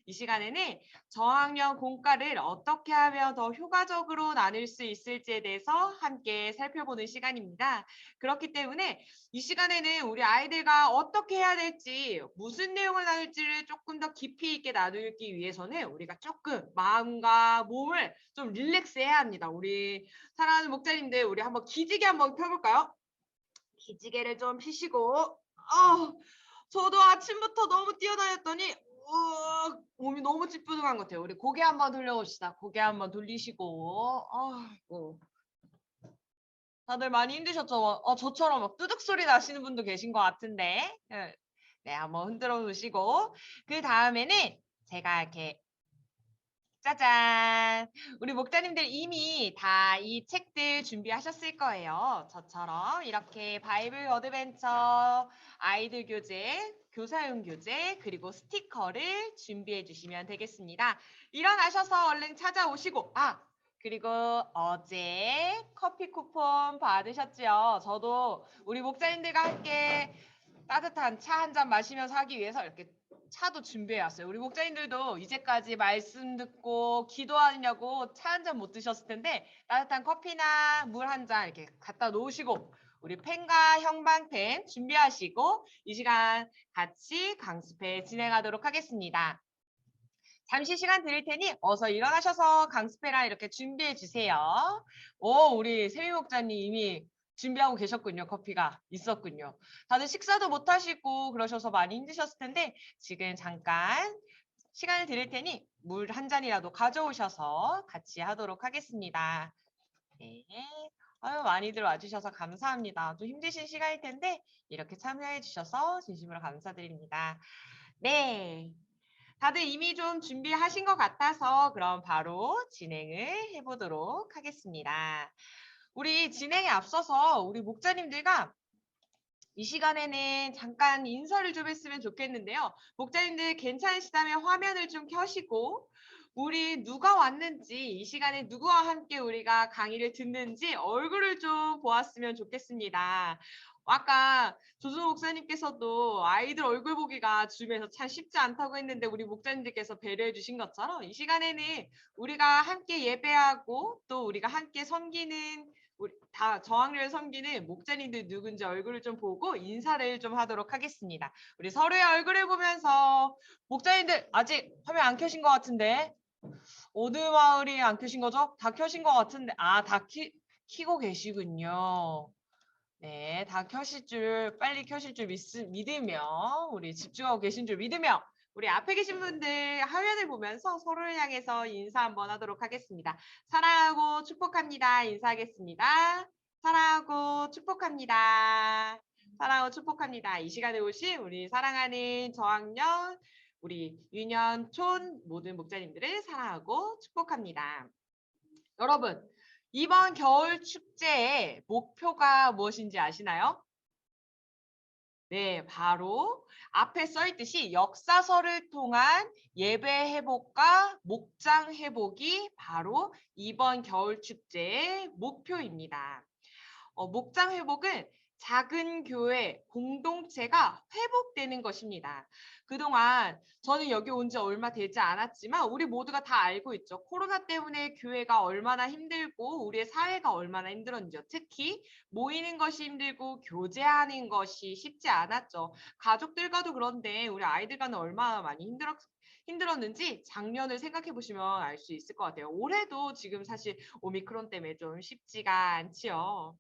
이 시간에는 저학년 공과를 어떻게 하면 더 효과적으로 나눌 수 있을지에 대해서 함께 살펴보는 시간입니다. 그렇기 때문에 이 시간에는 우리 아이들과 어떻게 해야 될지, 무슨 내용을 나눌지를 조금 더 깊이 있게 나누기 위해서는 우리가 조금 마음과 몸을 좀 릴렉스해야 합니다. 우리 사랑하는 목자님들, 우리 한번 기지개 한번 펴볼까요? 기지개를 좀 피시고, 저도 아침부터 너무 뛰어다녔더니 몸이 너무 찌뿌둥한 것 같아요. 우리 고개 한번 돌려봅시다. 고개 한번 돌리시고, 다들 많이 힘드셨죠? 저처럼 막 뚜둑 소리 나시는 분도 계신 것 같은데, 네, 한번 흔들어 놓으시고, 그 다음에는 제가 이렇게 짜잔! 우리 목자님들 이미 다 이 책들 준비하셨을 거예요. 저처럼 이렇게 바이블 어드벤처, 아이들 교재, 교사용 교재, 그리고 스티커를 준비해 주시면 되겠습니다. 일어나셔서 얼른 찾아오시고, 그리고 어제 커피 쿠폰 받으셨죠? 저도 우리 목자님들과 함께 따뜻한 차 한 잔 마시면서 하기 위해서 이렇게 차도 준비해 왔어요. 우리 목자님들도 이제까지 말씀 듣고 기도하느냐고 차 한 잔 못 드셨을 텐데 따뜻한 커피나 물 한 잔 이렇게 갖다 놓으시고 우리 펜과 형광펜 준비하시고 이 시간 같이 강습회 진행하도록 하겠습니다. 잠시 시간 드릴 테니 어서 일어나셔서 강습회랑 이렇게 준비해 주세요. 우리 세미 목자님 이미 준비하고 계셨군요. 커피가 있었군요. 다들 식사도 못 하시고 그러셔서 많이 힘드셨을 텐데 지금 잠깐 시간을 드릴 테니 물 한 잔이라도 가져오셔서 같이 하도록 하겠습니다. 네. 많이들 와주셔서 감사합니다. 또 힘드신 시간일 텐데 이렇게 참여해 주셔서 진심으로 감사드립니다. 네. 다들 이미 좀 준비하신 것 같아서 그럼 바로 진행을 해보도록 하겠습니다. 우리 진행에 앞서서 우리 목자님들과 이 시간에는 잠깐 인사를 좀 했으면 좋겠는데요. 목자님들 괜찮으시다면 화면을 좀 켜시고 우리 누가 왔는지 이 시간에 누구와 함께 우리가 강의를 듣는지 얼굴을 좀 보았으면 좋겠습니다. 아까 조준 목사님께서도 아이들 얼굴 보기가 줌에서 참 쉽지 않다고 했는데 우리 목자님들께서 배려해 주신 것처럼 이 시간에는 우리가 함께 예배하고 또 우리가 함께 섬기는 우리 다 저학년을 섬기는 목자님들 누군지 얼굴을 좀 보고 인사를 좀 하도록 하겠습니다. 우리 서로의 얼굴을 보면서 목자님들 아직 화면 안 켜신 것 같은데 어느 마을이 안 켜신 거죠? 다 켜신 것 같은데 다 키고 계시군요. 네, 다 켜실 줄 빨리 켜실 줄 믿으며 우리 집중하고 계신 줄 믿으며 우리 앞에 계신 분들 화면을 보면서 서로를 향해서 인사 한번 하도록 하겠습니다. 사랑하고 축복합니다. 인사하겠습니다. 사랑하고 축복합니다. 사랑하고 축복합니다. 이 시간에 오신 우리 사랑하는 저학년 우리 유년촌 모든 목자님들을 사랑하고 축복합니다. 여러분, 이번 겨울 축제의 목표가 무엇인지 아시나요? 네, 바로 앞에 써 있듯이 역사서를 통한 예배 회복과 목장 회복이 바로 이번 겨울 축제의 목표입니다. 목장 회복은 작은 교회 공동체가 회복되는 것입니다. 그동안 저는 여기 온 지 얼마 되지 않았지만 우리 모두가 다 알고 있죠. 코로나 때문에 교회가 얼마나 힘들고 우리의 사회가 얼마나 힘들었는지요. 특히 모이는 것이 힘들고 교제하는 것이 쉽지 않았죠. 가족들과도 그런데 우리 아이들과는 얼마나 많이 힘들었는지 작년을 생각해 보시면 알 수 있을 것 같아요. 올해도 지금 사실 오미크론 때문에 좀 쉽지가 않지요.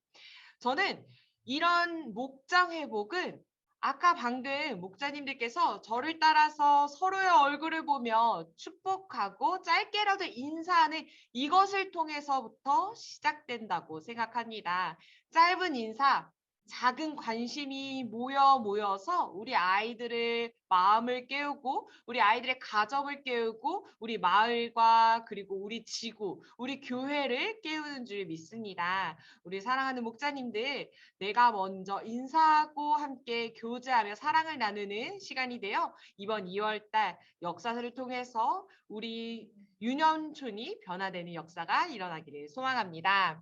저는 이런 목장 회복은 아까 방금 목자님들께서 저를 따라서 서로의 얼굴을 보며 축복하고 짧게라도 인사하는 이것을 통해서부터 시작된다고 생각합니다. 짧은 인사, 작은 관심이 모여서 우리 아이들의 마음을 깨우고 우리 아이들의 가정을 깨우고 우리 마을과 그리고 우리 지구, 우리 교회를 깨우는 줄 믿습니다. 우리 사랑하는 목자님들, 내가 먼저 인사하고 함께 교제하며 사랑을 나누는 시간이 되어 이번 2월 달 역사를 통해서 우리 유년촌이 변화되는 역사가 일어나기를 소망합니다.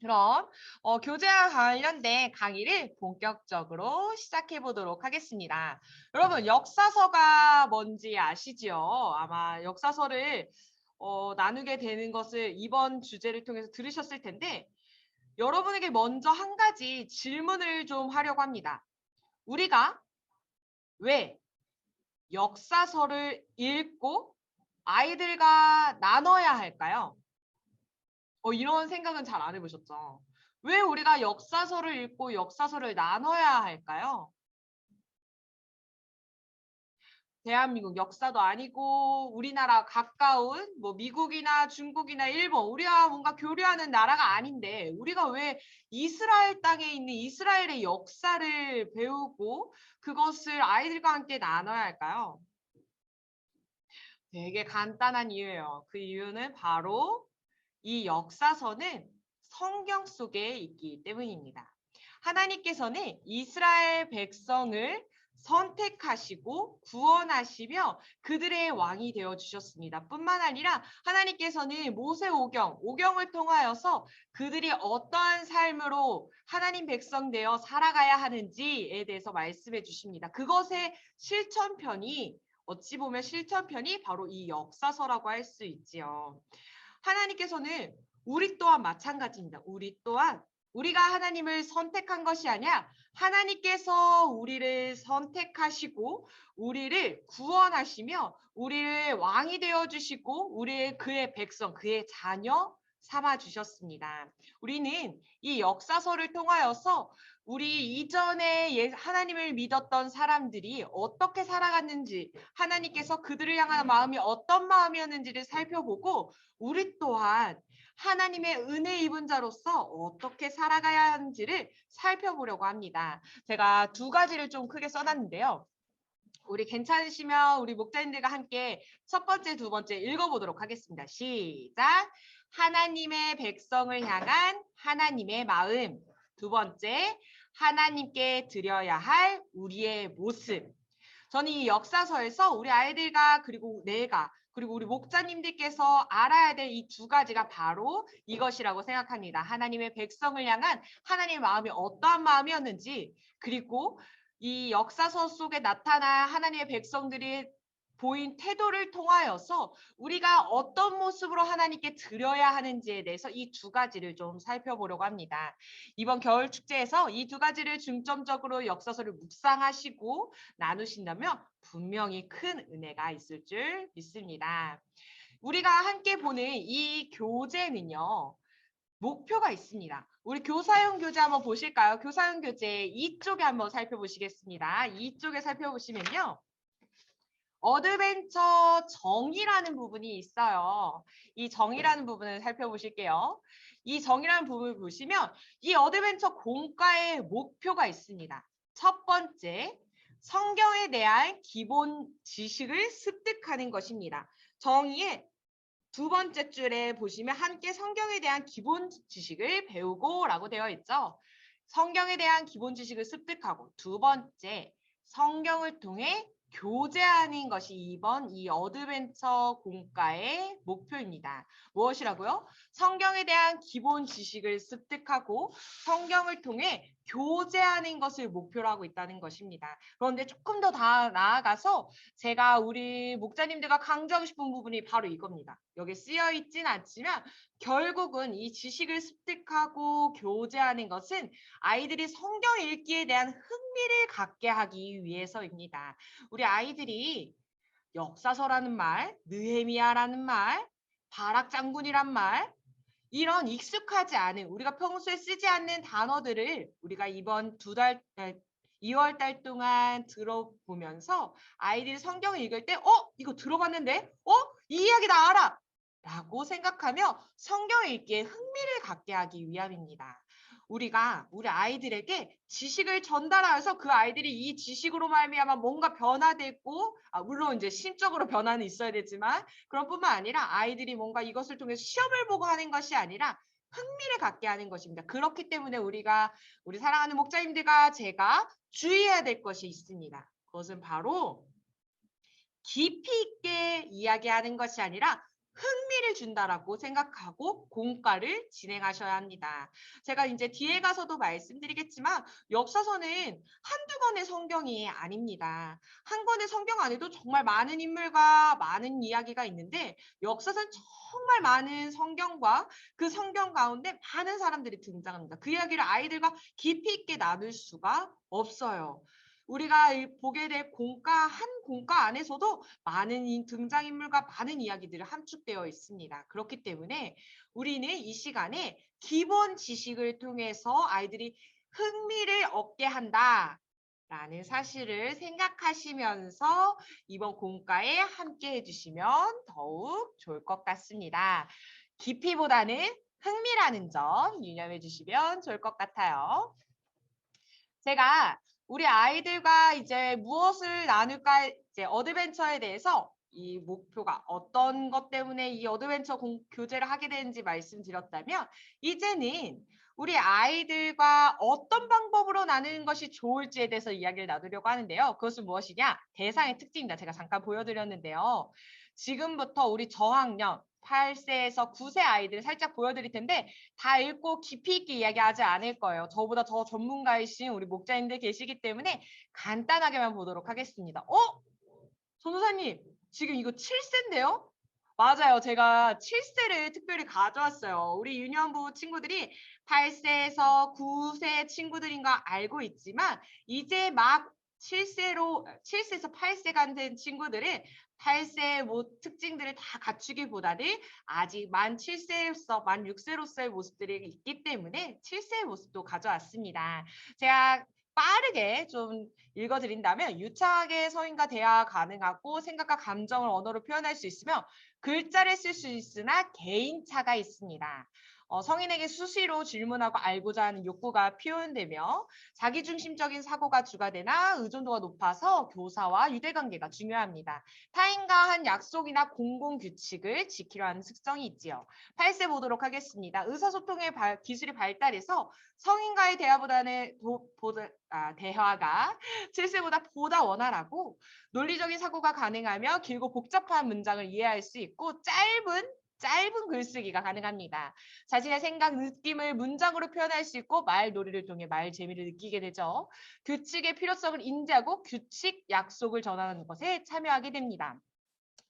그럼 교재와 관련된 강의를 본격적으로 시작해 보도록 하겠습니다. 여러분, 역사서가 뭔지 아시지요? 아마 역사서를 나누게 되는 것을 이번 주제를 통해서 들으셨을 텐데, 여러분에게 먼저 한 가지 질문을 좀 하려고 합니다. 우리가 왜 역사서를 읽고 아이들과 나눠야 할까요? 이런 생각은 잘 안 해보셨죠? 왜 우리가 역사서를 읽고 역사서를 나눠야 할까요? 대한민국 역사도 아니고 우리나라 가까운 뭐 미국이나 중국이나 일본 우리가 뭔가 교류하는 나라가 아닌데 우리가 왜 이스라엘 땅에 있는 이스라엘의 역사를 배우고 그것을 아이들과 함께 나눠야 할까요? 되게 간단한 이유예요. 그 이유는 바로 이 역사서는 성경 속에 있기 때문입니다. 하나님께서는 이스라엘 백성을 선택하시고 구원하시며 그들의 왕이 되어 주셨습니다. 뿐만 아니라 하나님께서는 모세 오경을 통하여서 그들이 어떠한 삶으로 하나님 백성 되어 살아가야 하는지에 대해서 말씀해 주십니다. 그것의 실천편이 어찌 보면 실천편이 바로 이 역사서라고 할 수 있지요. 하나님께서는 우리 또한 마찬가지입니다. 우리 또한 우리가 하나님을 선택한 것이 아니라 하나님께서 우리를 선택하시고 우리를 구원하시며 우리를 왕이 되어 주시고 우리의 그의 백성, 그의 자녀 삼아 주셨습니다. 우리는 이 역사서를 통하여서 우리 이전에 하나님을 믿었던 사람들이 어떻게 살아갔는지 하나님께서 그들을 향한 마음이 어떤 마음이었는지를 살펴보고 우리 또한 하나님의 은혜 입은 자로서 어떻게 살아가야 하는지를 살펴보려고 합니다. 제가 두 가지를 좀 크게 써놨는데요. 우리 괜찮으시면 우리 목사님들과 함께 첫 번째, 두 번째 읽어보도록 하겠습니다. 시작! 하나님의 백성을 향한 하나님의 마음. 두 번째, 하나님께 드려야 할 우리의 모습. 저는 이 역사서에서 우리 아이들과 그리고 내가 그리고 우리 목자님들께서 알아야 될 이 두 가지가 바로 이것이라고 생각합니다. 하나님의 백성을 향한 하나님의 마음이 어떠한 마음이었는지 그리고 이 역사서 속에 나타난 하나님의 백성들이 보인 태도를 통하여서 우리가 어떤 모습으로 하나님께 드려야 하는지에 대해서 이 두 가지를 좀 살펴보려고 합니다. 이번 겨울 축제에서 이 두 가지를 중점적으로 역사서를 묵상하시고 나누신다면 분명히 큰 은혜가 있을 줄 믿습니다. 우리가 함께 보는 이 교재는요. 목표가 있습니다. 우리 교사용 교재 한번 보실까요? 교사용 교재 이쪽에 한번 살펴보시겠습니다. 이쪽에 살펴보시면요. 어드벤처 정의라는 부분이 있어요. 이 정의라는 부분을 살펴보실게요. 이 정의라는 부분을 보시면 이 어드벤처 공과의 목표가 있습니다. 첫 번째, 성경에 대한 기본 지식을 습득하는 것입니다. 정의의 두 번째 줄에 보시면 함께 성경에 대한 기본 지식을 배우고 라고 되어 있죠. 성경에 대한 기본 지식을 습득하고 두 번째, 성경을 통해 교제하는 것이 이번 이 어드벤처 공과의 목표입니다. 무엇이라고요? 성경에 대한 기본 지식을 습득하고 성경을 통해 교제하는 것을 목표로 하고 있다는 것입니다. 그런데 조금 더 나아가서 제가 우리 목자님들과 강조하고 싶은 부분이 바로 이겁니다. 여기 쓰여 있진 않지만 결국은 이 지식을 습득하고 교제하는 것은 아이들이 성경 읽기에 대한 흥미를 갖게 하기 위해서입니다. 우리 아이들이 역사서라는 말, 느헤미야라는 말, 바락 장군이란 말, 이런 익숙하지 않은 우리가 평소에 쓰지 않는 단어들을 우리가 이번 2월 달 동안 들어보면서 아이들이 성경을 읽을 때 이거 들어봤는데? 이 이야기 나 알아! 라고 생각하며 성경 읽기에 흥미를 갖게 하기 위함입니다. 우리가 우리 아이들에게 지식을 전달하여서 그 아이들이 이 지식으로 말미암아 뭔가 변화되고 물론 이제 심적으로 변화는 있어야 되지만 그런 뿐만 아니라 아이들이 뭔가 이것을 통해 시험을 보고 하는 것이 아니라 흥미를 갖게 하는 것입니다. 그렇기 때문에 우리가 우리 사랑하는 목자님들과 제가 주의해야 될 것이 있습니다. 그것은 바로 깊이 있게 이야기하는 것이 아니라 흥미를 준다라고 생각하고 공과를 진행하셔야 합니다. 제가 이제 뒤에 가서도 말씀드리겠지만 역사서는 한두 권의 성경이 아닙니다. 한 권의 성경 안에도 정말 많은 인물과 많은 이야기가 있는데 역사서는 정말 많은 성경과 그 성경 가운데 많은 사람들이 등장합니다. 그 이야기를 아이들과 깊이 있게 나눌 수가 없어요. 우리가 보게 될 한 공과 안에서도 많은 등장인물과 많은 이야기들이 함축되어 있습니다. 그렇기 때문에 우리는 이 시간에 기본 지식을 통해서 아이들이 흥미를 얻게 한다라는 사실을 생각하시면서 이번 공과에 함께 해주시면 더욱 좋을 것 같습니다. 깊이보다는 흥미라는 점 유념해 주시면 좋을 것 같아요. 제가 우리 아이들과 이제 무엇을 나눌까 이제 어드벤처에 대해서 이 목표가 어떤 것 때문에 이 어드벤처 교재를 하게 되는지 말씀드렸다면 이제는 우리 아이들과 어떤 방법으로 나누는 것이 좋을지에 대해서 이야기를 나누려고 하는데요. 그것은 무엇이냐? 대상의 특징입니다. 제가 잠깐 보여드렸는데요. 지금부터 우리 저학년 8세에서 9세 아이들 살짝 보여드릴 텐데 다 읽고 깊이 있게 이야기하지 않을 거예요. 저보다 더 전문가이신 우리 목자님들 계시기 때문에 간단하게만 보도록 하겠습니다. 전도사님, 지금 이거 7세인데요? 맞아요. 제가 7세를 특별히 가져왔어요. 우리 유년부 친구들이 8세에서 9세 친구들인 거 알고 있지만 이제 막 7세에서 8세가 된 친구들은 8세의 특징들을 다 갖추기보다는 아직 만 7세로서, 만 6세로서의 모습들이 있기 때문에 7세의 모습도 가져왔습니다. 제가 빠르게 좀 읽어드린다면 유창하게 서인과 대화 가능하고 생각과 감정을 언어로 표현할 수 있으며 글자를 쓸 수 있으나 개인차가 있습니다. 성인에게 수시로 질문하고 알고자 하는 욕구가 표현되며 자기중심적인 사고가 주가되나 의존도가 높아서 교사와 유대관계가 중요합니다. 타인과 한 약속이나 공공규칙을 지키려 하는 특성이 있지요. 8세 보도록 하겠습니다. 의사소통의 기술이 발달해서 성인과의 대화보다는 대화가 7세보다 보다 원활하고 논리적인 사고가 가능하며 길고 복잡한 문장을 이해할 수 있고 짧은 글쓰기가 가능합니다. 자신의 생각, 느낌을 문장으로 표현할 수 있고 말놀이를 통해 말 재미를 느끼게 되죠. 규칙의 필요성을 인지하고 규칙, 약속을 전하는 것에 참여하게 됩니다.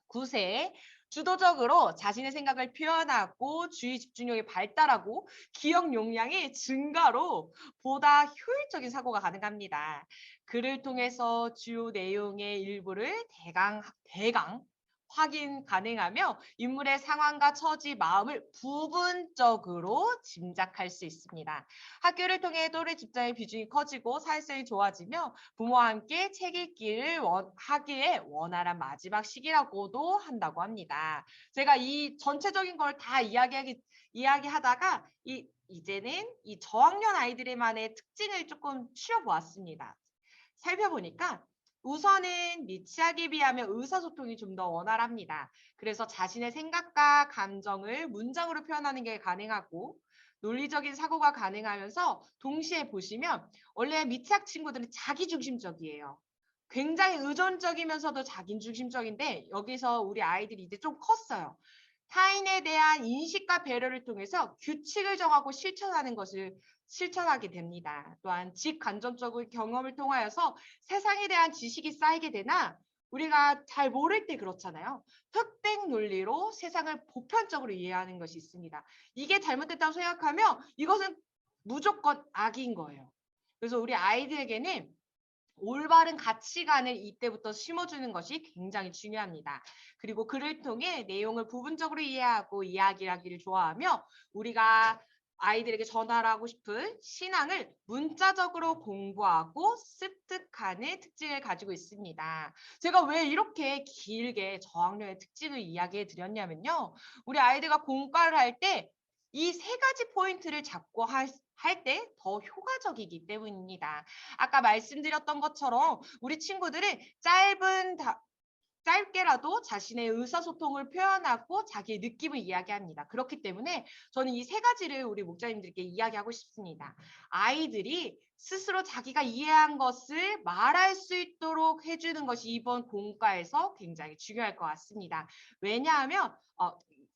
9세 주도적으로 자신의 생각을 표현하고 주의 집중력이 발달하고 기억 용량이 증가로 보다 효율적인 사고가 가능합니다. 글을 통해서 주요 내용의 일부를 대강 확인 가능하며 인물의 상황과 처지, 마음을 부분적으로 짐작할 수 있습니다. 학교를 통해 또래 집단의 비중이 커지고 사회성이 좋아지며 부모와 함께 책 읽기를 하기에 원활한 마지막 시기라고도 한다고 합니다. 제가 이 전체적인 걸 다 이야기하다가 이제는 이 저학년 아이들만의 특징을 조금 추려보았습니다. 살펴보니까 우선은 미취학에 비하면 의사소통이 좀 더 원활합니다. 그래서 자신의 생각과 감정을 문장으로 표현하는 게 가능하고 논리적인 사고가 가능하면서 동시에 보시면 원래 미취학 친구들은 자기중심적이에요. 굉장히 의존적이면서도 자기중심적인데 여기서 우리 아이들이 이제 좀 컸어요. 타인에 대한 인식과 배려를 통해서 규칙을 정하고 실천하게 됩니다. 또한 직간접적인 경험을 통하여서 세상에 대한 지식이 쌓이게 되나 우리가 잘 모를 때 그렇잖아요. 흑백 논리로 세상을 보편적으로 이해하는 것이 있습니다. 이게 잘못됐다고 생각하면 이것은 무조건 악인 거예요. 그래서 우리 아이들에게는 올바른 가치관을 이때부터 심어주는 것이 굉장히 중요합니다. 그리고 글을 통해 내용을 부분적으로 이해하고 이야기하기를 좋아하며 우리가 아이들에게 전하고 싶은 신앙을 문자적으로 공부하고 습득하는 특징을 가지고 있습니다. 제가 왜 이렇게 길게 저학년의 특징을 이야기해 드렸냐면요. 우리 아이들과 공과를 할 때 이 세 가지 포인트를 잡고 할 때 더 효과적이기 때문입니다. 아까 말씀드렸던 것처럼 우리 친구들은 짧게라도 자신의 의사소통을 표현하고 자기의 느낌을 이야기합니다. 그렇기 때문에 저는 이 세 가지를 우리 목자님들께 이야기하고 싶습니다. 아이들이 스스로 자기가 이해한 것을 말할 수 있도록 해주는 것이 이번 공과에서 굉장히 중요할 것 같습니다. 왜냐하면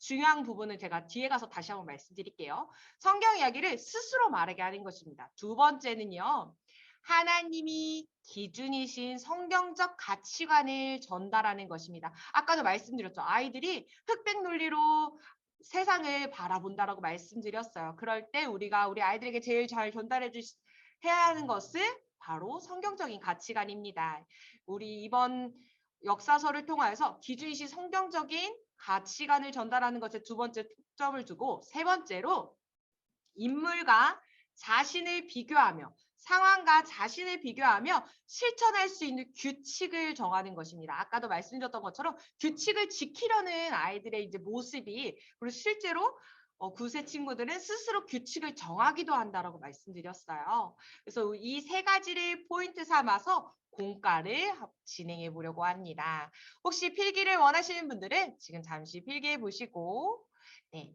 중요한 부분은 제가 뒤에 가서 다시 한번 말씀드릴게요. 성경 이야기를 스스로 말하게 하는 것입니다. 두 번째는요. 하나님이 기준이신 성경적 가치관을 전달하는 것입니다. 아까도 말씀드렸죠. 아이들이 흑백 논리로 세상을 바라본다라고 말씀드렸어요. 그럴 때 우리가 우리 아이들에게 제일 잘 해야 하는 것은 바로 성경적인 가치관입니다. 우리 이번 역사서를 통하여서 기준이신 성경적인 가치관을 전달하는 것에 두 번째 초점을 두고 세 번째로 인물과 자신을 비교하며 상황과 자신을 비교하며 실천할 수 있는 규칙을 정하는 것입니다. 아까도 말씀드렸던 것처럼 규칙을 지키려는 아이들의 이제 모습이 그리고 실제로 구세 친구들은 스스로 규칙을 정하기도 한다라고 말씀드렸어요. 그래서 이 세 가지를 포인트 삼아서 공과를 진행해 보려고 합니다. 혹시 필기를 원하시는 분들은 지금 잠시 필기해 보시고 네.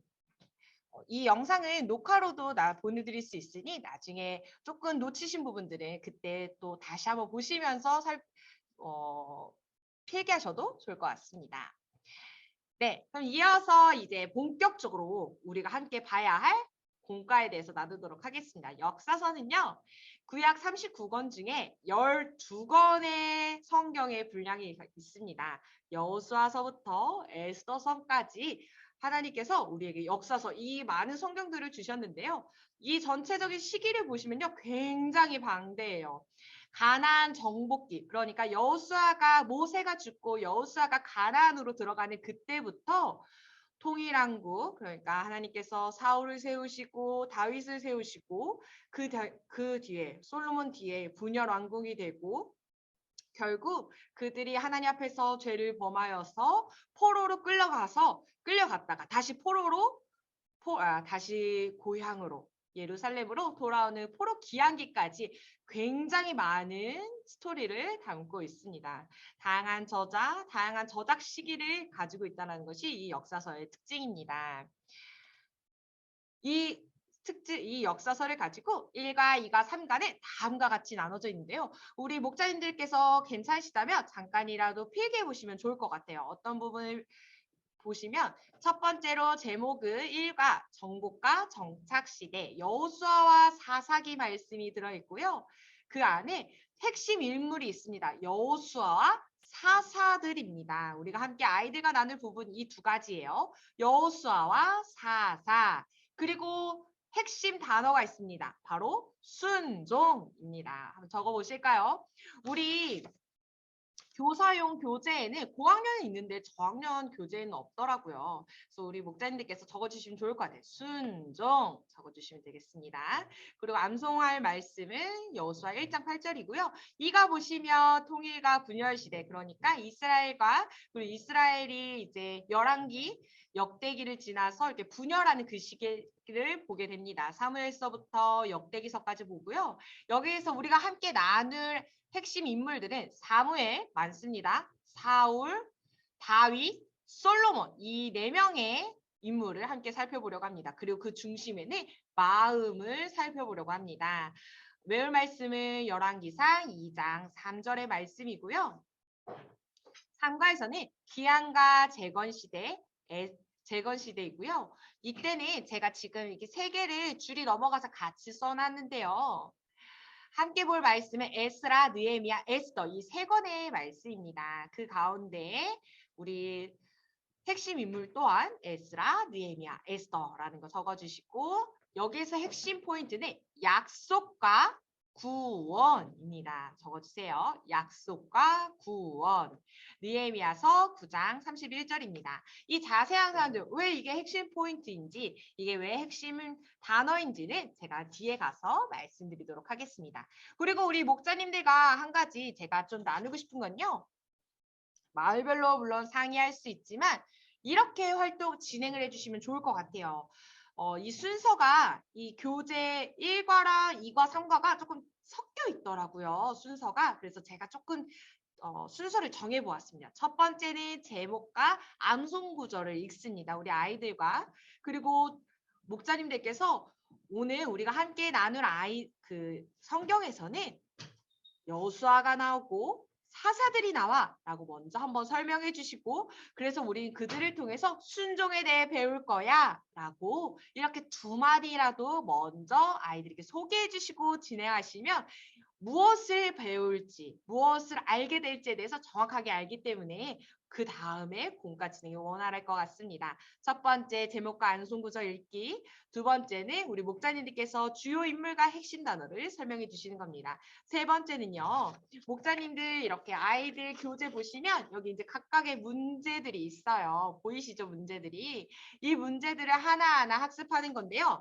이 영상은 녹화로도 보내드릴 수 있으니 나중에 조금 놓치신 부분들은 그때 또 다시 한번 보시면서 필기하셔도 좋을 것 같습니다. 네, 그럼 이어서 이제 본격적으로 우리가 함께 봐야 할 공과에 대해서 나누도록 하겠습니다. 역사서는요, 구약 39권 중에 12권의 성경의 분량이 있습니다. 여호수아서부터 에스더서까지 하나님께서 우리에게 역사서 이 많은 성경들을 주셨는데요. 이 전체적인 시기를 보시면요, 굉장히 방대해요. 가나안 정복기, 그러니까 여호수아가 모세가 죽고 여호수아가 가나안으로 들어가는 그때부터 통일왕국, 그러니까 하나님께서 사울을 세우시고 다윗을 세우시고 그 뒤에 솔로몬 뒤에 분열 왕국이 되고 결국 그들이 하나님 앞에서 죄를 범하여서 포로로 끌려갔다가 다시 다시 고향으로 예루살렘으로 돌아오는 포로 귀환기까지 굉장히 많은 스토리를 담고 있습니다. 다양한 저작 시기를 가지고 있다는 것이 이 역사서의 특징입니다. 이 역사서를 가지고 1과 2과 3과는 다음과 같이 나눠져 있는데요. 우리 목자님들께서 괜찮으시다면 잠깐이라도 필기해 보시면 좋을 것 같아요. 어떤 부분을 보시면 첫 번째로 제목은 1과 정복과 정착시대 여호수아와 사사기 말씀이 들어있고요. 그 안에 핵심 인물이 있습니다. 여호수아와 사사들입니다. 우리가 함께 아이들과 나눌 부분 이 두 가지예요. 여호수아와 사사 그리고 핵심 단어가 있습니다. 바로 순종입니다. 한번 적어보실까요? 우리 교사용 교재에는 고학년은 있는데 저학년 교재에는 없더라고요. 그래서 우리 목자님들께서 적어주시면 좋을 것 같아요. 순종 적어주시면 되겠습니다. 그리고 암송할 말씀은 여호수아 1장 8절이고요. 이가 보시면 통일과 분열 시대 그러니까 이스라엘과 그리고 이스라엘이 이제 열왕기 역대기를 지나서 이렇게 분열하는 그 시기를 보게 됩니다. 사무엘서부터 역대기서까지 보고요. 여기에서 우리가 함께 나눌 핵심 인물들은 사무엘 많습니다. 사울, 다윗, 솔로몬 이 네 명의 인물을 함께 살펴보려고 합니다. 그리고 그 중심에는 마음을 살펴보려고 합니다. 외울 말씀은 열왕기상 2장 3절의 말씀이고요. 3과에서는 기한과 재건 시대이고요. 이때는 제가 지금 이렇게 세 개를 줄이 넘어가서 같이 써놨는데요. 함께 볼 말씀은 에스라, 느헤미야, 에스더 이 세 권의 말씀입니다. 그 가운데 우리 핵심 인물 또한 에스라, 느헤미야, 에스더라는 거 적어주시고 여기에서 핵심 포인트는 약속과 구원입니다. 적어주세요. 약속과 구원. 느헤미야서 9장 31절입니다. 이 자세한 사항들 왜 이게 핵심 포인트인지 이게 왜 핵심 단어인지는 제가 뒤에 가서 말씀드리도록 하겠습니다. 그리고 우리 목자님들과 한 가지 제가 좀 나누고 싶은 건요. 마을별로 물론 상의할 수 있지만 이렇게 활동 진행을 해주시면 좋을 것 같아요. 이 순서가 이 교재 1과랑 2과, 3과가 조금 섞여 있더라고요. 순서가. 그래서 제가 조금 순서를 정해보았습니다. 첫 번째는 제목과 암송 구절을 읽습니다. 우리 아이들과. 그리고 목자님들께서 오늘 우리가 함께 나눌 성경에서는 여호수아가 나오고 사사들이 나와라고 먼저 한번 설명해 주시고 그래서 우리 그들을 통해서 순종에 대해 배울 거야라고 이렇게 두 마디라도 먼저 아이들에게 소개해 주시고 진행하시면 무엇을 배울지, 무엇을 알게 될지에 대해서 정확하게 알기 때문에 그 다음에 공과 진행이 원활할 것 같습니다. 첫 번째 제목과 안송구절 읽기, 두 번째는 우리 목자님들께서 주요 인물과 핵심 단어를 설명해 주시는 겁니다. 세 번째는요, 목자님들 이렇게 아이들 교재 보시면 여기 이제 각각의 문제들이 있어요. 보이시죠, 문제들이? 이 문제들을 하나하나 학습하는 건데요.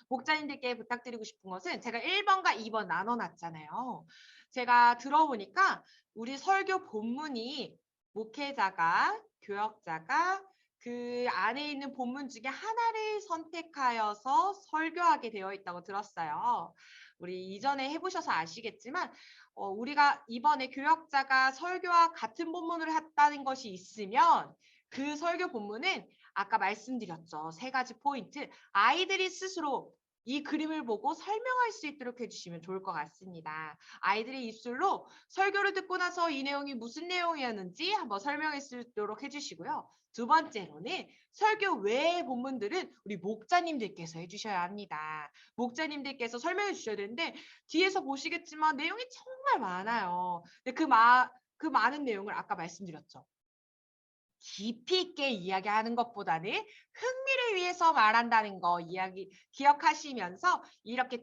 목자님들께 부탁드리고 싶은 것은 제가 1번과 2번 나눠놨잖아요. 제가 들어보니까 우리 설교 본문이 목회자가, 교역자가 그 안에 있는 본문 중에 하나를 선택하여서 설교하게 되어 있다고 들었어요. 우리 이전에 해보셔서 아시겠지만 우리가 이번에 교역자가 설교와 같은 본문을 했다는 것이 있으면 그 설교 본문은 아까 말씀드렸죠. 세 가지 포인트. 아이들이 스스로 이 그림을 보고 설명할 수 있도록 해주시면 좋을 것 같습니다. 아이들의 입술로 설교를 듣고 나서 이 내용이 무슨 내용이었는지 한번 설명할 수 있도록 해주시고요. 두 번째로는 설교 외의 본문들은 우리 목자님들께서 해주셔야 합니다. 목자님들께서 설명해 주셔야 되는데 뒤에서 보시겠지만 내용이 정말 많아요. 근데 그 많은 내용을 아까 말씀드렸죠. 깊이 있게 이야기하는 것보다는 흥미를 위해서 말한다는 거 기억하시면서 이렇게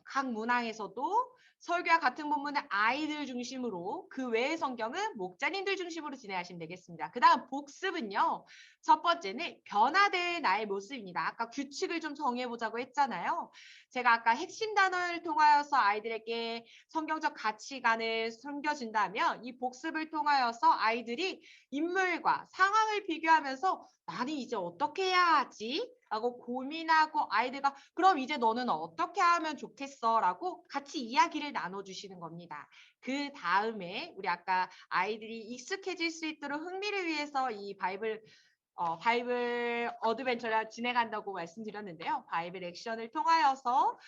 각 문항에서도 설교와 같은 본문은 아이들 중심으로 그 외의 성경은 목자님들 중심으로 진행하시면 되겠습니다. 그 다음 복습은요. 첫 번째는 변화될 나의 모습입니다. 아까 규칙을 좀 정해보자고 했잖아요. 제가 아까 핵심 단어를 통하여서 아이들에게 성경적 가치관을 숨겨준다면 이 복습을 통하여서 아이들이 인물과 상황을 비교하면서 나는 이제 어떻게 해야 하지? 라고 고민하고 아이들과 그럼 이제 너는 어떻게 하면 좋겠어? 라고 같이 이야기를 나눠주시는 겁니다. 그 다음에 우리 아까 아이들이 익숙해질 수 있도록 흥미를 위해서 이 바이블 어드벤처를 진행한다고 말씀드렸는데요. 바이블 액션을 통하여서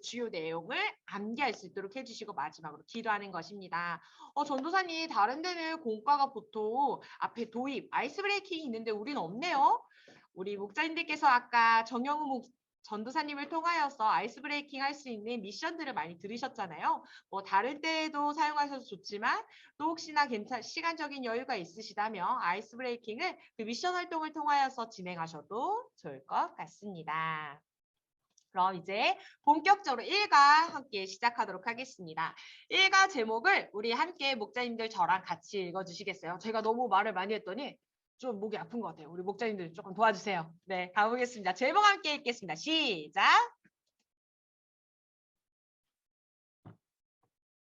주요 내용을 암기할 수 있도록 해주시고 마지막으로 기도하는 것입니다. 전도사님 다른 데는 공과가 보통 앞에 도입, 아이스 브레이킹이 있는데 우리는 없네요. 우리 목사님들께서 아까 정영우 전도사님을 통하여서 아이스 브레이킹 할 수 있는 미션들을 많이 들으셨잖아요. 뭐 다른 때에도 사용하셔도 좋지만 또 혹시나 시간적인 여유가 있으시다면 아이스 브레이킹을 그 미션 활동을 통하여서 진행하셔도 좋을 것 같습니다. 그럼 이제 본격적으로 일과 함께 시작하도록 하겠습니다. 일과 제목을 우리 함께 목자님들 저랑 같이 읽어주시겠어요? 제가 너무 말을 많이 했더니 좀 목이 아픈 것 같아요. 우리 목자님들 조금 도와주세요. 네, 가보겠습니다. 제목 함께 읽겠습니다. 시작!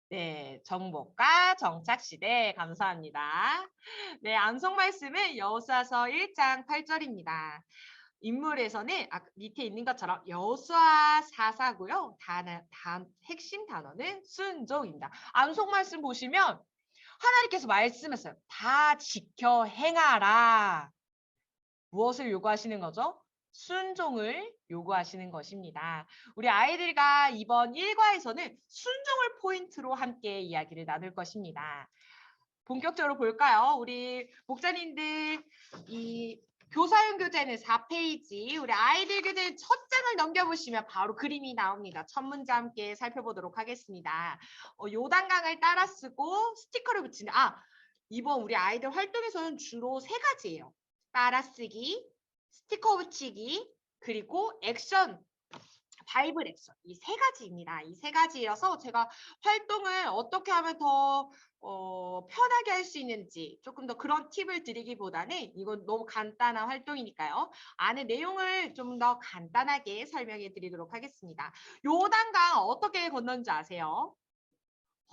네, 정복과 정착시대 감사합니다. 네, 암송 말씀은 여호수아서 1장 8절입니다. 인물에서는 밑에 있는 것처럼 여호수아 4사고요. 핵심 단어는 순종입니다. 암송 말씀 보시면 하나님께서 말씀했어요. 다 지켜 행하라. 무엇을 요구하시는 거죠? 순종을 요구하시는 것입니다. 우리 아이들과 이번 1과에서는 순종을 포인트로 함께 이야기를 나눌 것입니다. 본격적으로 볼까요? 우리 목자님들 이 교사용 교재는 4페이지, 우리 아이들 교재 첫 장을 넘겨보시면 바로 그림이 나옵니다. 첫 문제 함께 살펴보도록 하겠습니다. 요단강을 따라 쓰고 스티커를 붙이는, 이번 우리 아이들 활동에서는 주로 세 가지예요. 따라쓰기, 스티커 붙이기, 그리고 액션, 바이블 액션. 이 세 가지입니다. 이 세 가지여서 제가 활동을 어떻게 하면 더 편하게 할 수 있는지 조금 더 그런 팁을 드리기보다는 이건 너무 간단한 활동이니까요. 안에 내용을 좀 더 간단하게 설명해 드리도록 하겠습니다. 요단강 어떻게 건넌지 아세요?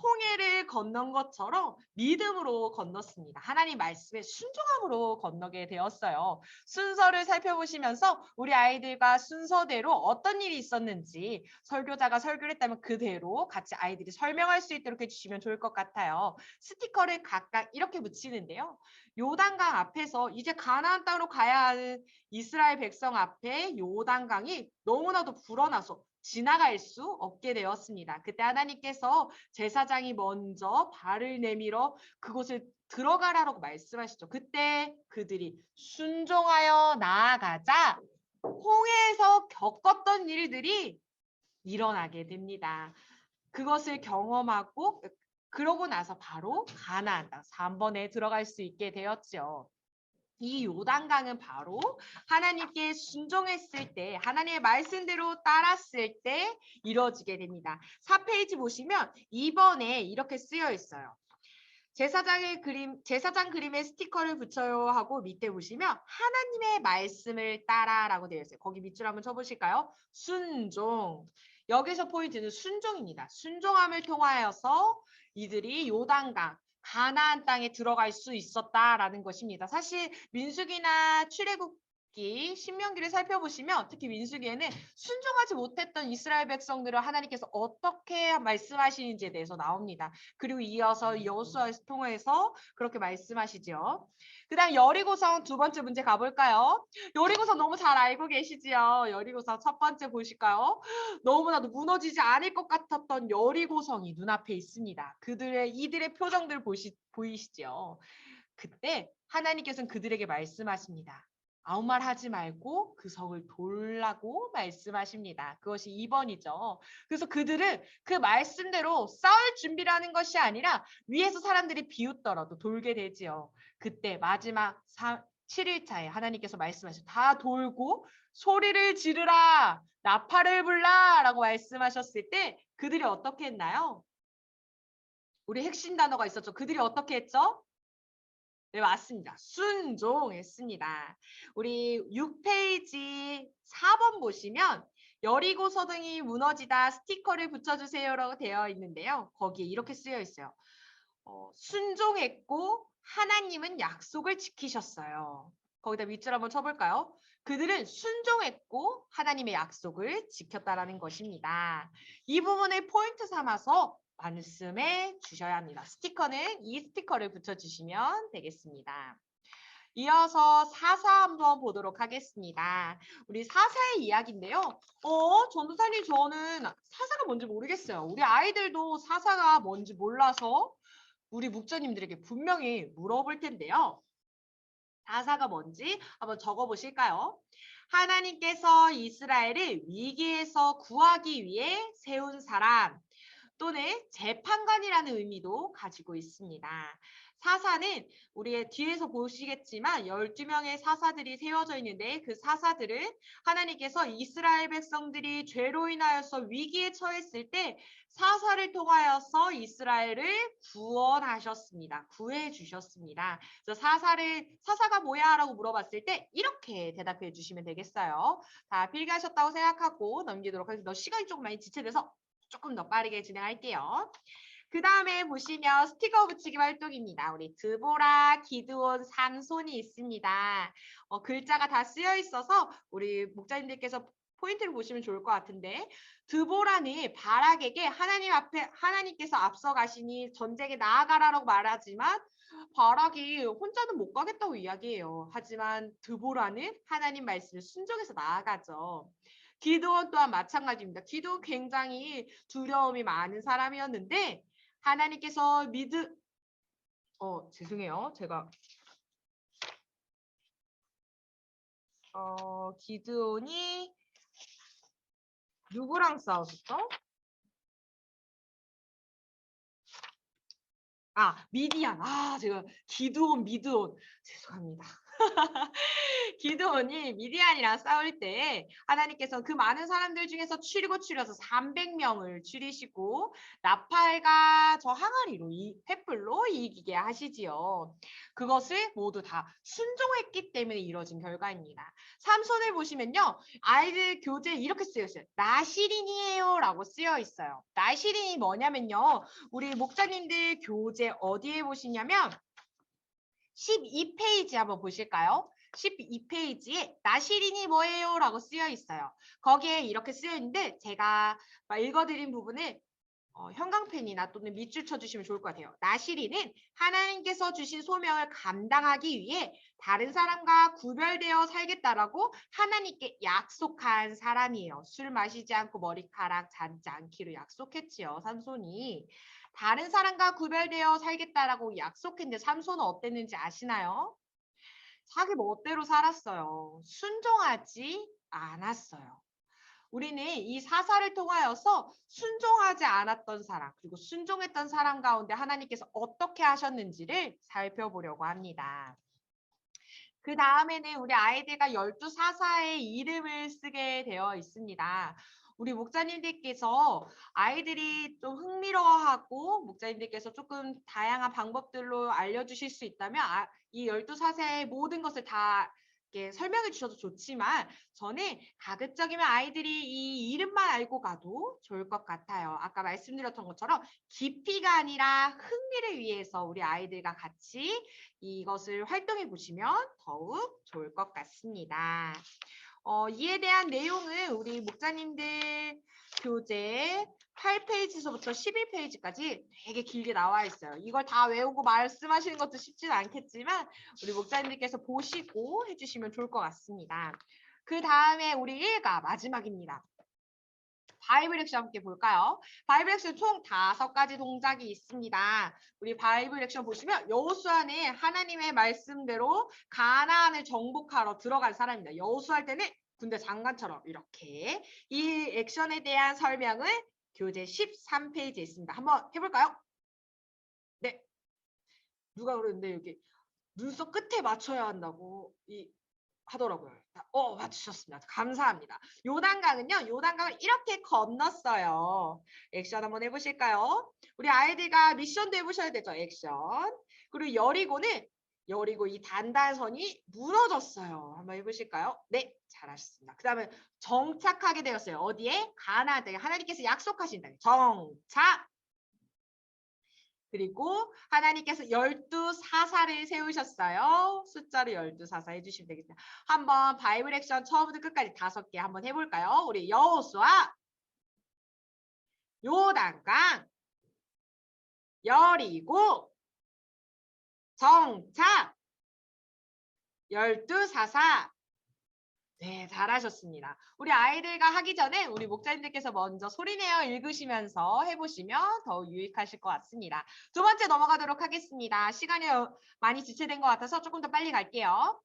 홍해를 건넌 것처럼 믿음으로 건넜습니다. 하나님 말씀에 순종함으로 건너게 되었어요. 순서를 살펴보시면서 우리 아이들과 순서대로 어떤 일이 있었는지 설교자가 설교를 했다면 그대로 같이 아이들이 설명할 수 있도록 해주시면 좋을 것 같아요. 스티커를 각각 이렇게 붙이는데요. 요단강 앞에서 이제 가나안 땅으로 가야 하는 이스라엘 백성 앞에 요단강이 너무나도 불어나서 지나갈 수 없게 되었습니다. 그때 하나님께서 제사장이 먼저 발을 내밀어 그곳을 들어가라고 말씀하시죠. 그때 그들이 순종하여 나아가자 홍해에서 겪었던 일들이 일어나게 됩니다. 그것을 경험하고 그러고 나서 바로 가나안 땅 3번에 들어갈 수 있게 되었죠. 이 요단강은 바로 하나님께 순종했을 때, 하나님의 말씀대로 따랐을 때 이루어지게 됩니다. 4페이지 보시면 2번에 이렇게 쓰여 있어요. 제사장 그림에 스티커를 붙여요 하고 밑에 보시면 하나님의 말씀을 따라라고 되어 있어요. 거기 밑줄 한번 쳐보실까요? 순종. 여기서 포인트는 순종입니다. 순종함을 통하여서 이들이 요단강, 가나안 땅에 들어갈 수 있었다라는 것입니다. 사실 민수기나 출애굽기, 신명기를 살펴보시면 특히 민수기에는 순종하지 못했던 이스라엘 백성들을 하나님께서 어떻게 말씀하시는지에 대해서 나옵니다. 그리고 이어서 여호수아를 통해서 그렇게 말씀하시죠. 그 다음 여리고성 두 번째 문제 가볼까요? 여리고성 너무 잘 알고 계시지요? 여리고성 첫 번째 보실까요? 너무나도 무너지지 않을 것 같았던 여리고성이 눈앞에 있습니다. 이들의 표정들 보이시죠? 그때 하나님께서는 그들에게 말씀하십니다. 아무 말 하지 말고 그 성을 돌라고 말씀하십니다. 그것이 2번이죠. 그래서 그들은 그 말씀대로 싸울 준비를 하는 것이 아니라 위에서 사람들이 비웃더라도 돌게 되지요. 그때 마지막 7일차에 하나님께서 말씀하셔서 다 돌고 소리를 지르라, 나팔을 불라 라고 말씀하셨을 때 그들이 어떻게 했나요? 우리 핵심 단어가 있었죠. 그들이 어떻게 했죠? 네, 맞습니다. 순종했습니다. 우리 6페이지 4번 보시면 여리고 서등이 무너지다 스티커를 붙여주세요라고 되어 있는데요. 거기에 이렇게 쓰여 있어요. 순종했고 하나님은 약속을 지키셨어요. 거기다 밑줄 한번 쳐볼까요? 그들은 순종했고 하나님의 약속을 지켰다라는 것입니다. 이 부분을 포인트 삼아서 말씀해 주셔야 합니다. 스티커는 이 스티커를 붙여주시면 되겠습니다. 이어서 사사 한번 보도록 하겠습니다. 우리 사사의 이야기인데요. 전도사님 저는 사사가 뭔지 모르겠어요. 우리 아이들도 사사가 뭔지 몰라서 우리 목자님들에게 분명히 물어볼 텐데요. 사사가 뭔지 한번 적어보실까요? 하나님께서 이스라엘을 위기에서 구하기 위해 세운 사람 또는 재판관이라는 의미도 가지고 있습니다. 사사는 우리 뒤에서 보시겠지만 12명의 사사들이 세워져 있는데 그 사사들은 하나님께서 이스라엘 백성들이 죄로 인하여서 위기에 처했을 때 사사를 통하여서 이스라엘을 구원하셨습니다. 구해 주셨습니다. 그래서 사사가 뭐야? 라고 물어봤을 때 이렇게 대답해 주시면 되겠어요. 다 필기하셨다고 생각하고 넘기도록 하겠습니다. 시간이 조금 많이 지체돼서 조금 더 빠르게 진행할게요. 그 다음에 보시면 스티커 붙이기 활동입니다. 우리 드보라, 기드온, 삼손이 있습니다. 글자가 다 쓰여 있어서 우리 목자님들께서 포인트를 보시면 좋을 것 같은데 드보라는 바락에게 하나님께서 앞서 가시니 전쟁에 나아가라라고 말하지만 바락이 혼자는 못 가겠다고 이야기해요. 하지만 드보라는 하나님 말씀을 순종해서 나아가죠. 기드온 또한 마찬가지입니다. 기드온 굉장히 두려움이 많은 사람이었는데 하나님께서 죄송해요. 제가 기드온이 누구랑 싸웠었죠? 미디안. 제가 미드온. 죄송합니다. 기드온이 미디안이랑 싸울 때 하나님께서 그 많은 사람들 중에서 추려서 300명을 추리시고 나팔과 저 항아리로 횃불로 이기게 하시지요. 그것을 모두 다 순종했기 때문에 이루어진 결과입니다. 삼손을 보시면요. 아이들 교재에 이렇게 쓰여 있어요. 나시린이에요 라고 쓰여 있어요. 나시린이 뭐냐면요. 우리 목자님들 교재 어디에 보시냐면 12페이지 한번 보실까요? 12페이지에 나시린이 뭐예요? 라고 쓰여 있어요. 거기에 이렇게 쓰여 있는데 제가 읽어드린 부분을 형광펜이나 또는 밑줄 쳐주시면 좋을 것 같아요. 나시리는 하나님께서 주신 소명을 감당하기 위해 다른 사람과 구별되어 살겠다라고 하나님께 약속한 사람이에요. 술 마시지 않고 머리카락 자르지 않기로 약속했지요. 삼손이. 다른 사람과 구별되어 살겠다라고 약속했는데 삼손은 어땠는지 아시나요? 자기 멋대로 살았어요. 순종하지 않았어요. 우리는 이 사사를 통하여서 순종하지 않았던 사람, 그리고 순종했던 사람 가운데 하나님께서 어떻게 하셨는지를 살펴보려고 합니다. 그 다음에는 우리 아이들과 12사사의 이름을 쓰게 되어 있습니다. 우리 목사님들께서 아이들이 좀 흥미로워하고 목사님들께서 조금 다양한 방법들로 알려주실 수 있다면 이 12사사의 모든 것을 다 이렇게 설명해 주셔도 좋지만 저는 가급적이면 아이들이 이 이름만 알고 가도 좋을 것 같아요. 아까 말씀드렸던 것처럼 깊이가 아니라 흥미를 위해서 우리 아이들과 같이 이것을 활동해 보시면 더욱 좋을 것 같습니다. 이에 대한 내용은 우리 목사님들 교재 8페이지서부터 11페이지까지 되게 길게 나와 있어요. 이걸 다 외우고 말씀하시는 것도 쉽지는 않겠지만 우리 목사님들께서 보시고 해주시면 좋을 것 같습니다. 그 다음에 우리 1가 마지막입니다. 바이블 액션 함께 볼까요? 바이블 액션 총 5가지 동작이 있습니다. 우리 바이블 액션 보시면 여호수아는 하나님의 말씀대로 가나안을 정복하러 들어간 사람입니다. 여호수아할 때는 군대 장관처럼 이렇게 이 액션에 대한 설명은 교재 13페이지에 있습니다. 한번 해볼까요? 네. 누가 그러는데 여기 눈썹 끝에 맞춰야 한다고 하더라고요. 맞추셨습니다. 감사합니다. 요단강은요, 요단강을 이렇게 건넜어요. 액션 한번 해보실까요? 우리 아이들과 미션도 해보셔야 되죠, 액션. 그리고 여리고 이 단단선이 무너졌어요. 한번 해보실까요? 네, 잘하셨습니다. 그 다음에 정착하게 되었어요. 어디에? 가나안 땅에 하나님께서 약속하신 땅에 정착. 그리고 하나님께서 12사사를 세우셨어요. 숫자로 12사사 해주시면 되겠습니다. 한번 바이블 액션 처음부터 끝까지 5개 한번 해볼까요? 우리 여호수아, 요단강, 여리고, 정착, 12사사. 네, 잘하셨습니다. 우리 아이들과 하기 전에 우리 목사님들께서 먼저 소리내어 읽으시면서 해보시면 더 유익하실 것 같습니다. 2번째 넘어가도록 하겠습니다. 시간이 많이 지체된 것 같아서 조금 더 빨리 갈게요.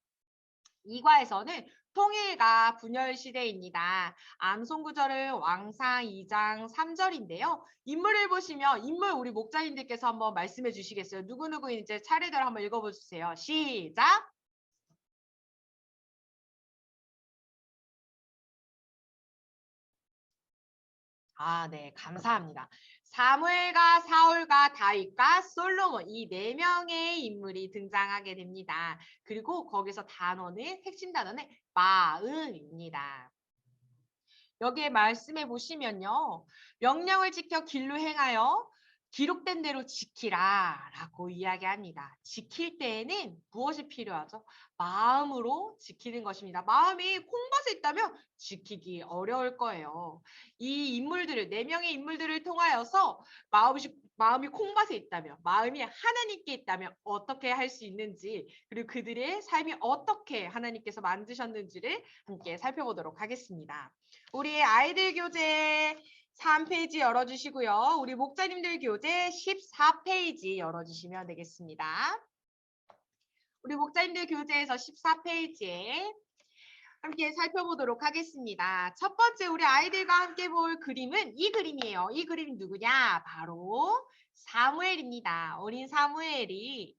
2과에서는 통일과 분열 시대입니다. 암송구절은 왕상 2장 3절인데요. 인물을 보시면 인물 우리 목사님들께서 한번 말씀해 주시겠어요? 누구누구 이제 차례대로 한번 읽어보세요. 시작! 네, 감사합니다. 사무엘과 사울과 다윗과 솔로몬 이 4명의 인물이 등장하게 됩니다. 그리고 거기서 핵심 단어는 마음입니다. 여기에 말씀해 보시면요. 명령을 지켜 길로 행하여 기록된 대로 지키라 라고 이야기합니다. 지킬 때에는 무엇이 필요하죠? 마음으로 지키는 것입니다. 마음이 콩밭에 있다면 지키기 어려울 거예요. 이 인물들을 4명의 인물들을 통하여서 마음이 콩밭에 있다면 마음이 하나님께 있다면 어떻게 할 수 있는지 그리고 그들의 삶이 어떻게 하나님께서 만드셨는지를 함께 살펴보도록 하겠습니다. 우리 아이들 교재 3페이지 열어주시고요. 우리 목자님들 교재 14페이지 열어주시면 되겠습니다. 우리 목자님들 교재에서 14페이지에 함께 살펴보도록 하겠습니다. 첫 번째 우리 아이들과 함께 볼 그림은 이 그림이에요. 이 그림이 누구냐? 바로 사무엘입니다. 어린 사무엘이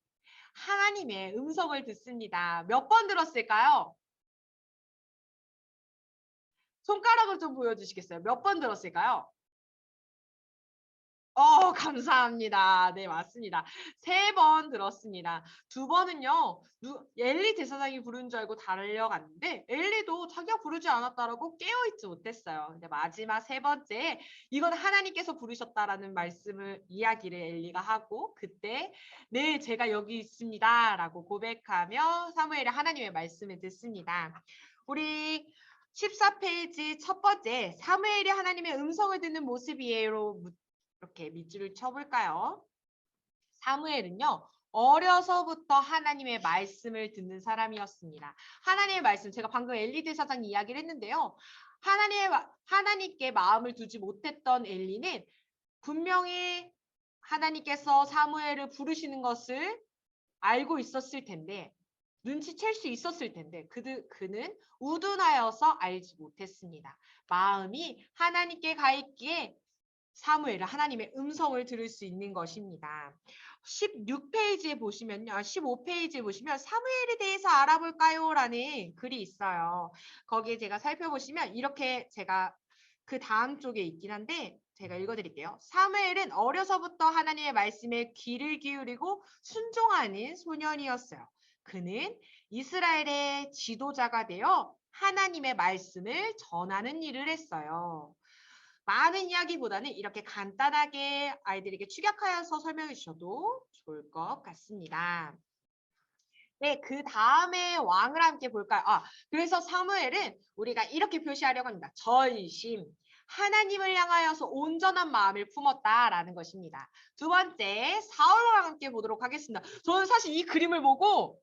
하나님의 음성을 듣습니다. 몇 번 들었을까요? 손가락을 좀 보여주시겠어요? 몇 번 들었을까요? 감사합니다. 네, 맞습니다. 3번 들었습니다. 2번은요, 엘리 제사장이 부른 줄 알고 달려갔는데, 엘리도 자기가 부르지 않았다라고 깨어있지 못했어요. 근데 마지막 3번째, 이건 하나님께서 부르셨다라는 이야기를 엘리가 하고, 그때, 네, 제가 여기 있습니다. 라고 고백하며 사무엘이 하나님의 말씀을 듣습니다. 우리 14페이지 첫 번째, 사무엘이 하나님의 음성을 듣는 모습이에요. 이렇게 밑줄을 쳐볼까요? 사무엘은요. 어려서부터 하나님의 말씀을 듣는 사람이었습니다. 하나님의 말씀, 제가 방금 엘리 사장 이야기를 했는데요. 하나님께 마음을 두지 못했던 엘리는 분명히 하나님께서 사무엘을 부르시는 것을 알고 있었을 텐데, 눈치챌 수 있었을 텐데 그는 우둔하여서 알지 못했습니다. 마음이 하나님께 가 있기에 사무엘은 하나님의 음성을 들을 수 있는 것입니다. 16페이지에 보시면요. 15페이지에 보시면 사무엘에 대해서 알아볼까요? 라는 글이 있어요. 거기에 제가 살펴보시면 이렇게 제가 그 다음 쪽에 있긴 한데 제가 읽어드릴게요. 사무엘은 어려서부터 하나님의 말씀에 귀를 기울이고 순종하는 소년이었어요. 그는 이스라엘의 지도자가 되어 하나님의 말씀을 전하는 일을 했어요. 많은 이야기보다는 이렇게 간단하게 아이들에게 축약하여서 설명해 주셔도 좋을 것 같습니다. 네, 그 다음에 왕을 함께 볼까요? 그래서 사무엘은 우리가 이렇게 표시하려고 합니다. 전심, 하나님을 향하여서 온전한 마음을 품었다라는 것입니다. 두 번째, 사울과 함께 보도록 하겠습니다. 저는 사실 이 그림을 보고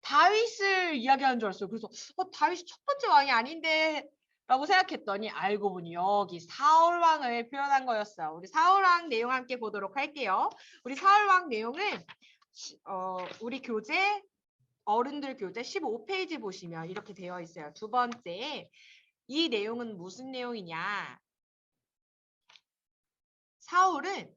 다윗을 이야기하는 줄 알았어요. 그래서 다윗이 첫 번째 왕이 아닌데 라고 생각했더니 알고 보니 여기 사울왕을 표현한 거였어요. 우리 사울왕 내용 함께 보도록 할게요. 우리 사울왕 내용은 우리 교재 어른들 교재 15페이지 보시면 이렇게 되어 있어요. 두 번째, 이 내용은 무슨 내용이냐? 사울은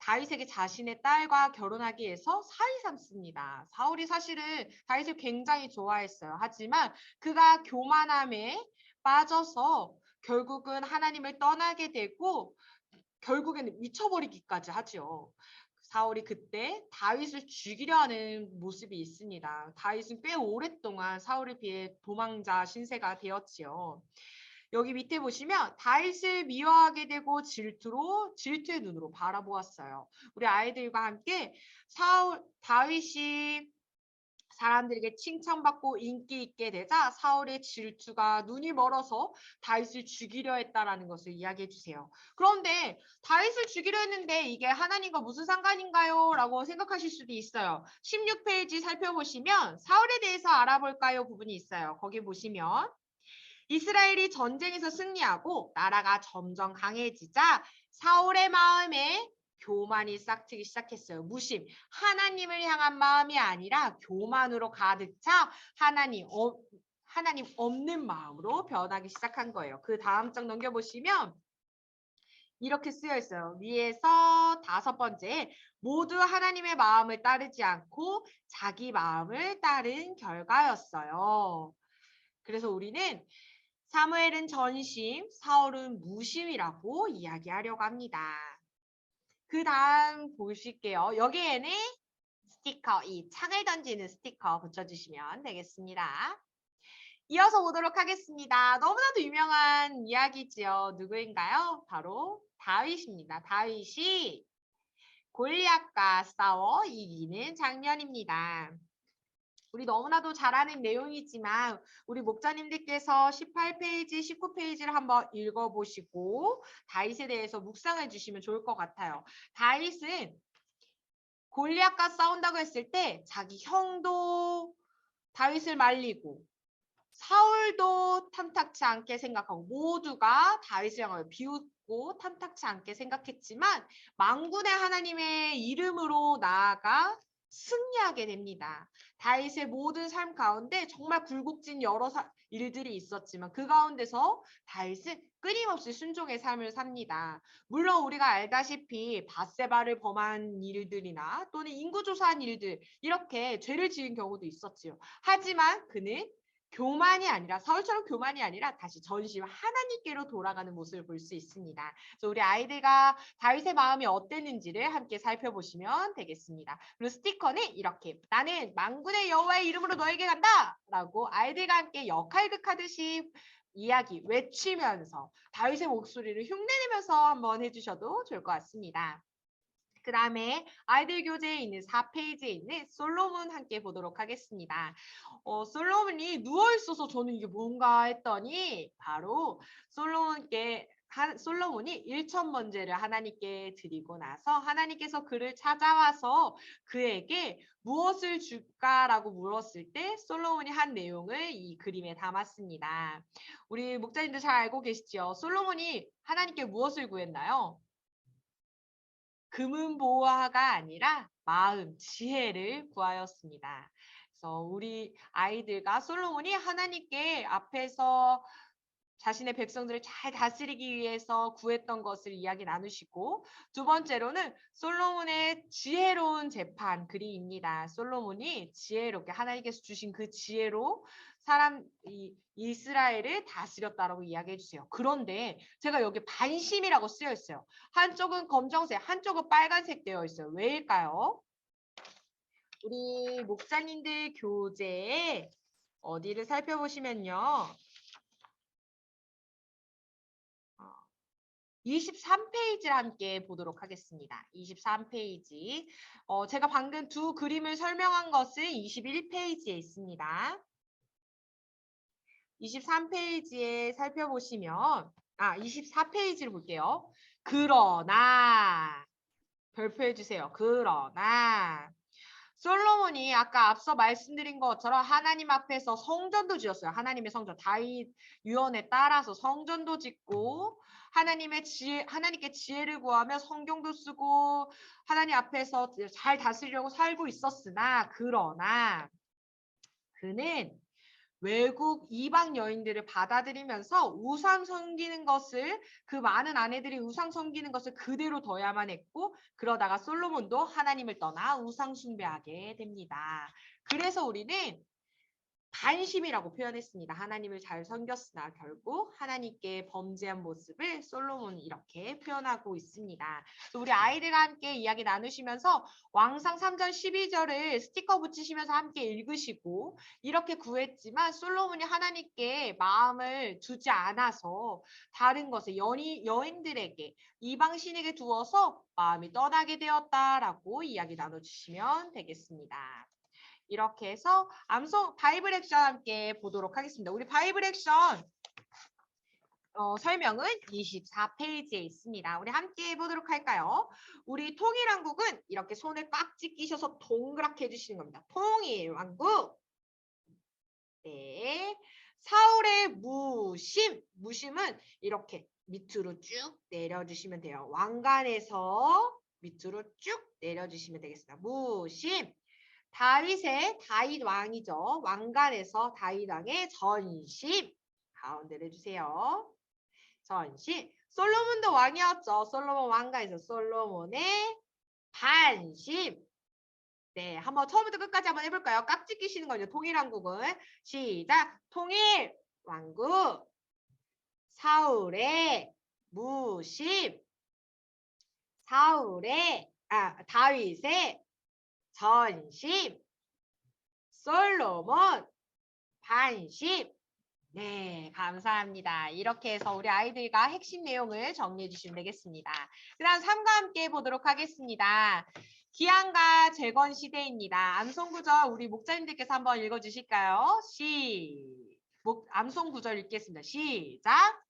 다윗에게 자신의 딸과 결혼하기 위해서 사위 삼습니다. 사울이 사실은 다윗을 굉장히 좋아했어요. 하지만 그가 교만함에 빠져서 결국은 하나님을 떠나게 되고 결국에는 미쳐버리기까지 하죠. 사울이 그때 다윗을 죽이려 하는 모습이 있습니다. 다윗은 꽤 오랫동안 사울에 비해 도망자 신세가 되었지요. 여기 밑에 보시면 다윗을 미워하게 되고 질투의 눈으로 바라보았어요. 우리 아이들과 함께 다윗이 사람들에게 칭찬받고 인기 있게 되자 사울의 질투가 눈이 멀어서 다윗을 죽이려 했다라는 것을 이야기해 주세요. 그런데 다윗을 죽이려 했는데 이게 하나님과 무슨 상관인가요? 라고 생각하실 수도 있어요. 16페이지 살펴보시면 사울에 대해서 알아볼까요? 부분이 있어요. 거기 보시면 이스라엘이 전쟁에서 승리하고 나라가 점점 강해지자 사울의 마음에 교만이 싹트기 시작했어요. 무심, 하나님을 향한 마음이 아니라 교만으로 가득 차 하나님 없는 마음으로 변하기 시작한 거예요. 그 다음 장 넘겨보시면 이렇게 쓰여 있어요. 위에서 5번째, 모두 하나님의 마음을 따르지 않고 자기 마음을 따른 결과였어요. 그래서 우리는 사무엘은 전심, 사울은 무심이라고 이야기하려고 합니다. 그 다음 보실게요. 여기에는 스티커, 이 창을 던지는 스티커 붙여주시면 되겠습니다. 이어서 보도록 하겠습니다. 너무나도 유명한 이야기지요. 누구인가요? 바로 다윗입니다. 다윗이 골리앗과 싸워 이기는 장면입니다. 우리 너무나도 잘 아는 내용이지만 우리 목자님들께서 18페이지, 19페이지를 한번 읽어보시고 다윗에 대해서 묵상해 주시면 좋을 것 같아요. 다윗은 골리앗과 싸운다고 했을 때 자기 형도 다윗을 말리고 사울도 탐탁치 않게 생각하고 모두가 다윗을 향하여 비웃고 탐탁치 않게 생각했지만 만군의 하나님의 이름으로 나아가 승리하게 됩니다. 다윗의 모든 삶 가운데 정말 굴곡진 여러 일들이 있었지만 그 가운데서 다윗은 끊임없이 순종의 삶을 삽니다. 물론 우리가 알다시피 밧세바를 범한 일들이나 또는 인구조사한 일들 이렇게 죄를 지은 경우도 있었지요. 하지만 그는 사울처럼 교만이 아니라 다시 전심 하나님께로 돌아가는 모습을 볼 수 있습니다. 그래서 우리 아이들과 다윗의 마음이 어땠는지를 함께 살펴보시면 되겠습니다. 그리고 스티커는 이렇게 나는 만군의 여호와의 이름으로 너에게 간다! 라고 아이들과 함께 역할극하듯이 이야기 외치면서 다윗의 목소리를 흉내내면서 한번 해주셔도 좋을 것 같습니다. 그 다음에 아이들 교재에 있는 4페이지에 있는 솔로몬 함께 보도록 하겠습니다. 솔로몬이 누워있어서 저는 이게 뭔가 했더니 바로 솔로몬께 솔로몬이 1,000번제를 하나님께 드리고 나서 하나님께서 그를 찾아와서 그에게 무엇을 줄까라고 물었을 때 솔로몬이 한 내용을 이 그림에 담았습니다. 우리 목자님들 잘 알고 계시죠? 솔로몬이 하나님께 무엇을 구했나요? 금은 보화가 아니라 마음, 지혜를 구하였습니다. 그래서 우리 아이들과 솔로몬이 하나님께 앞에서 자신의 백성들을 잘 다스리기 위해서 구했던 것을 이야기 나누시고, 두 번째로는 솔로몬의 지혜로운 재판 글이입니다. 솔로몬이 지혜롭게 하나님께서 주신 그 지혜로 이스라엘을 다스렸다라고 이야기해 주세요. 그런데 제가 여기 반심이라고 쓰여 있어요. 한쪽은 검정색, 한쪽은 빨간색 되어 있어요. 왜일까요? 우리 목사님들 교재에 어디를 살펴보시면요. 23페이지를 함께 보도록 하겠습니다. 23페이지. 제가 방금 두 그림을 설명한 것은 21페이지에 있습니다. 23페이지에 살펴보시면 24페이지를 볼게요. 그러나 별표해 주세요. 그러나 솔로몬이 아까 앞서 말씀드린 것처럼 하나님 앞에서 성전도 지었어요. 하나님의 성전. 다윗 유언에 따라서 성전도 짓고 하나님께 지혜를 구하며 성경도 쓰고 하나님 앞에서 잘 다스리려고 살고 있었으나 그러나 그는 외국 이방 여인들을 받아들이면서 우상 섬기는 것을 그 많은 아내들이 우상 섬기는 것을 그대로 둬야만 했고 그러다가 솔로몬도 하나님을 떠나 우상 숭배하게 됩니다. 그래서 우리는 반심이라고 표현했습니다. 하나님을 잘 섬겼으나 결국 하나님께 범죄한 모습을 솔로몬이 이렇게 표현하고 있습니다. 우리 아이들과 함께 이야기 나누시면서 왕상 3장 12절을 스티커 붙이시면서 함께 읽으시고 이렇게 구했지만 솔로몬이 하나님께 마음을 두지 않아서 다른 것에 여인들에게 이방신에게 두어서 마음이 떠나게 되었다라고 이야기 나눠주시면 되겠습니다. 이렇게 해서 바이블 액션 함께 보도록 하겠습니다. 우리 바이블 액션 설명은 24페이지에 있습니다. 우리 함께 해보도록 할까요? 우리 통일왕국은 이렇게 손을 꽉 찢기셔서 동그랗게 해주시는 겁니다. 통일왕국. 네. 사울의 무심은 이렇게 밑으로 쭉 내려주시면 돼요. 왕관에서 밑으로 쭉 내려주시면 되겠습니다. 무심. 다윗 왕이죠. 왕관에서 다윗 왕의 전심 가운데를 해주세요. 전심. 솔로몬도 왕이었죠. 솔로몬 왕관에서 솔로몬의 반심. 네, 한번 처음부터 끝까지 한번 해볼까요? 깍지 끼시는 거죠. 통일왕국은. 시작. 통일왕국. 사울의 무심. 다윗의 전심. 솔로몬 반심. 네, 감사합니다. 이렇게 해서 우리 아이들과 핵심 내용을 정리해 주시면 되겠습니다. 그 다음 3과 함께 보도록 하겠습니다. 기한과 재건 시대입니다. 암송 구절 우리 목자님들께서 한번 읽어주실까요? 암송 구절 읽겠습니다. 시작.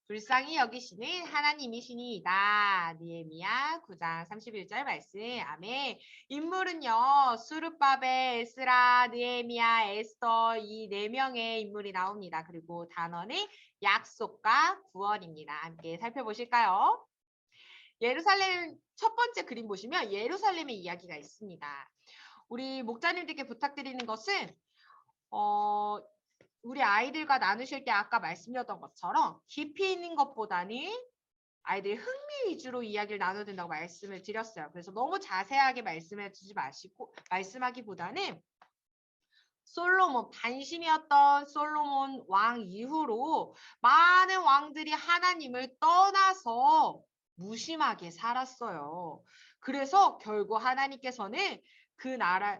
불쌍히 여기시는 하나님이시니이다. 느헤미야 9장 31절 말씀. 아멘. 인물은요. 수르바벨, 에스라, 느헤미야, 에스더 이 4명의 인물이 나옵니다. 그리고 단어는 약속과 구원입니다. 함께 살펴보실까요? 예루살렘 첫 번째 그림 보시면 예루살렘의 이야기가 있습니다. 우리 목자님들께 부탁드리는 것은 우리 아이들과 나누실 때 아까 말씀드렸던 것처럼 깊이 있는 것보다는 아이들이 흥미 위주로 이야기를 나눠야 된다고 말씀을 드렸어요. 그래서 너무 자세하게 말씀해 주지 마시고 말씀하기보다는 반심이었던 솔로몬 왕 이후로 많은 왕들이 하나님을 떠나서 무심하게 살았어요. 그래서 결국 하나님께서는 그 나라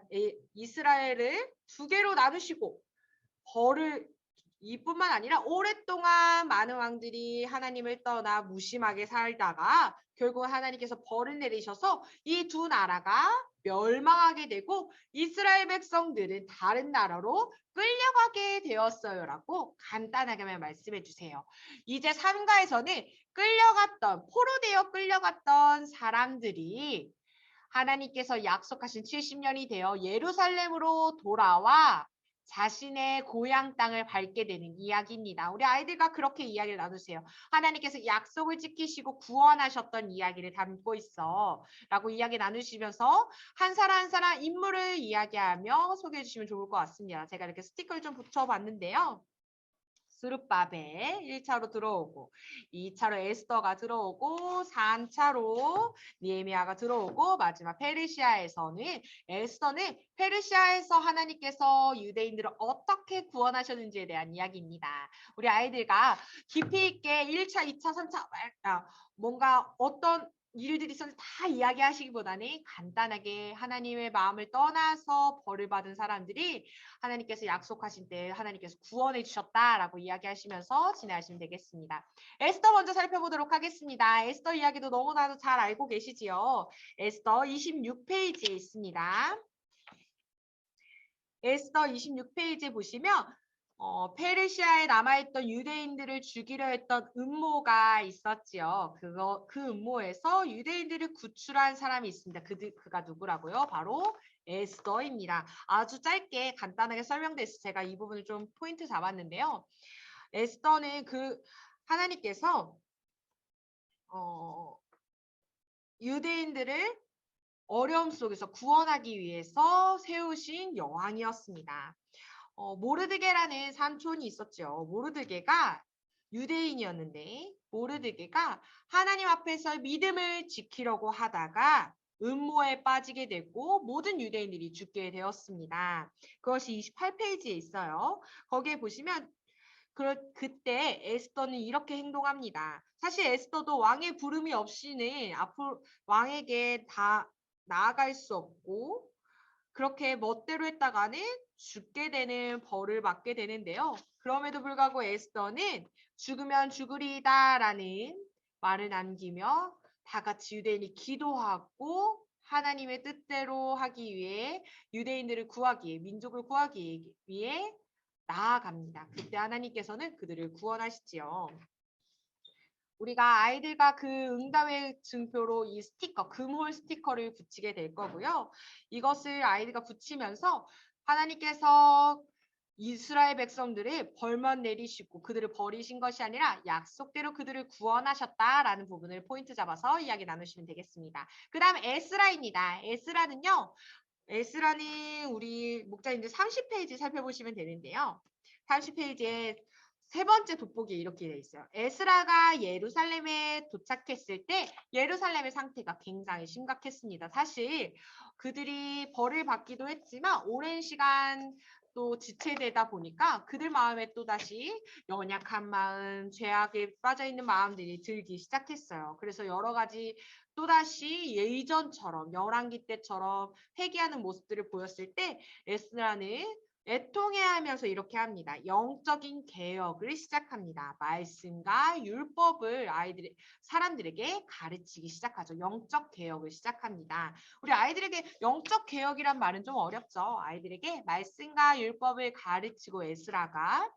이스라엘을 두 개로 나누시고 벌을 이뿐만 아니라 오랫동안 많은 왕들이 하나님을 떠나 무심하게 살다가 결국 하나님께서 벌을 내리셔서 이 두 나라가 멸망하게 되고 이스라엘 백성들은 다른 나라로 끌려가게 되었어요라고 간단하게만 말씀해 주세요. 이제 3가에서는 포로되어 끌려갔던 사람들이 하나님께서 약속하신 70년이 되어 예루살렘으로 돌아와 자신의 고향 땅을 밟게 되는 이야기입니다. 우리 아이들과 그렇게 이야기를 나누세요. 하나님께서 약속을 지키시고 구원하셨던 이야기를 담고 있어 라고 이야기 나누시면서 한 사람 한 사람 인물을 이야기하며 소개해 주시면 좋을 것 같습니다. 제가 이렇게 스티커를 좀 붙여봤는데요. 스룹바벨 1차로 들어오고 2차로 에스더가 들어오고 3차로 니에미아가 들어오고 마지막 페르시아에서는 에스더는 페르시아에서 하나님께서 유대인들을 어떻게 구원하셨는지에 대한 이야기입니다. 우리 아이들과 깊이 있게 1차, 2차, 3차 뭔가 어떤 일들이 있었는지 다 이야기하시기보다는 간단하게 하나님의 마음을 떠나서 벌을 받은 사람들이 하나님께서 약속하신 때 하나님께서 구원해 주셨다라고 이야기하시면서 진행하시면 되겠습니다. 에스더 먼저 살펴보도록 하겠습니다. 에스더 이야기도 너무나도 잘 알고 계시지요. 에스더 26페이지에 있습니다. 에스더 26페이지에 보시면 페르시아에 남아있던 유대인들을 죽이려 했던 음모가 있었지요. 그 음모에서 유대인들을 구출한 사람이 있습니다. 그가 누구라고요? 바로 에스더입니다. 아주 짧게 간단하게 설명돼서 제가 이 부분을 좀 포인트 잡았는데요. 에스더는 하나님께서 유대인들을 어려움 속에서 구원하기 위해서 세우신 여왕이었습니다. 모르드게라는 삼촌이 있었죠. 모르드게가 유대인이었는데 모르드게가 하나님 앞에서 믿음을 지키려고 하다가 음모에 빠지게 됐고 모든 유대인들이 죽게 되었습니다. 그것이 28페이지에 있어요. 거기에 보시면 그때 에스더는 이렇게 행동합니다. 사실 에스더도 왕의 부름이 없이는 앞으로 왕에게 다 나아갈 수 없고 그렇게 멋대로 했다가는 죽게 되는 벌을 받게 되는데요. 그럼에도 불구하고 에스더는 죽으면 죽으리다라는 말을 남기며 다 같이 유대인이 기도하고 하나님의 뜻대로 하기 위해 유대인들을 구하기 위해 민족을 구하기 위해 나아갑니다. 그때 하나님께서는 그들을 구원하시지요. 우리가 아이들과 그 응답의 증표로 이 스티커, 금홀 스티커를 붙이게 될 거고요. 이것을 아이들과 붙이면서 하나님께서 이스라엘 백성들을 벌만 내리시고 그들을 버리신 것이 아니라 약속대로 그들을 구원하셨다라는 부분을 포인트 잡아서 이야기 나누시면 되겠습니다. 그 다음 에스라입니다. 에스라는 우리 목자님들 30페이지 살펴보시면 되는데요. 30페이지에 세 번째 돋보기에 이렇게 되어 있어요. 에스라가 예루살렘에 도착했을 때 예루살렘의 상태가 굉장히 심각했습니다. 사실 그들이 벌을 받기도 했지만 오랜 시간 또 지체되다 보니까 그들 마음에 또다시 연약한 마음, 죄악에 빠져있는 마음들이 들기 시작했어요. 그래서 여러 가지 또다시 예전처럼 열왕기 때처럼 회개하는 모습들을 보였을 때 에스라는 애통해하면서 이렇게 합니다. 영적인 개혁을 시작합니다. 말씀과 율법을 사람들에게 가르치기 시작하죠. 영적 개혁을 시작합니다. 우리 아이들에게 영적 개혁이란 말은 좀 어렵죠. 아이들에게 말씀과 율법을 가르치고 에스라가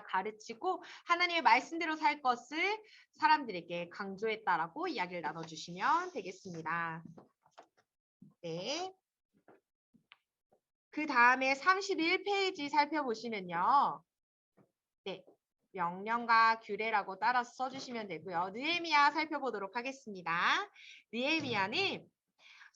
가르치고 하나님의 말씀대로 살 것을 사람들에게 강조했다라고 이야기를 나눠주시면 되겠습니다. 네. 그 다음에 31페이지 살펴보시면요. 네. 명령과 규례라고 따라서 써주시면 되고요. 느헤미야 살펴보도록 하겠습니다. 느헤미야는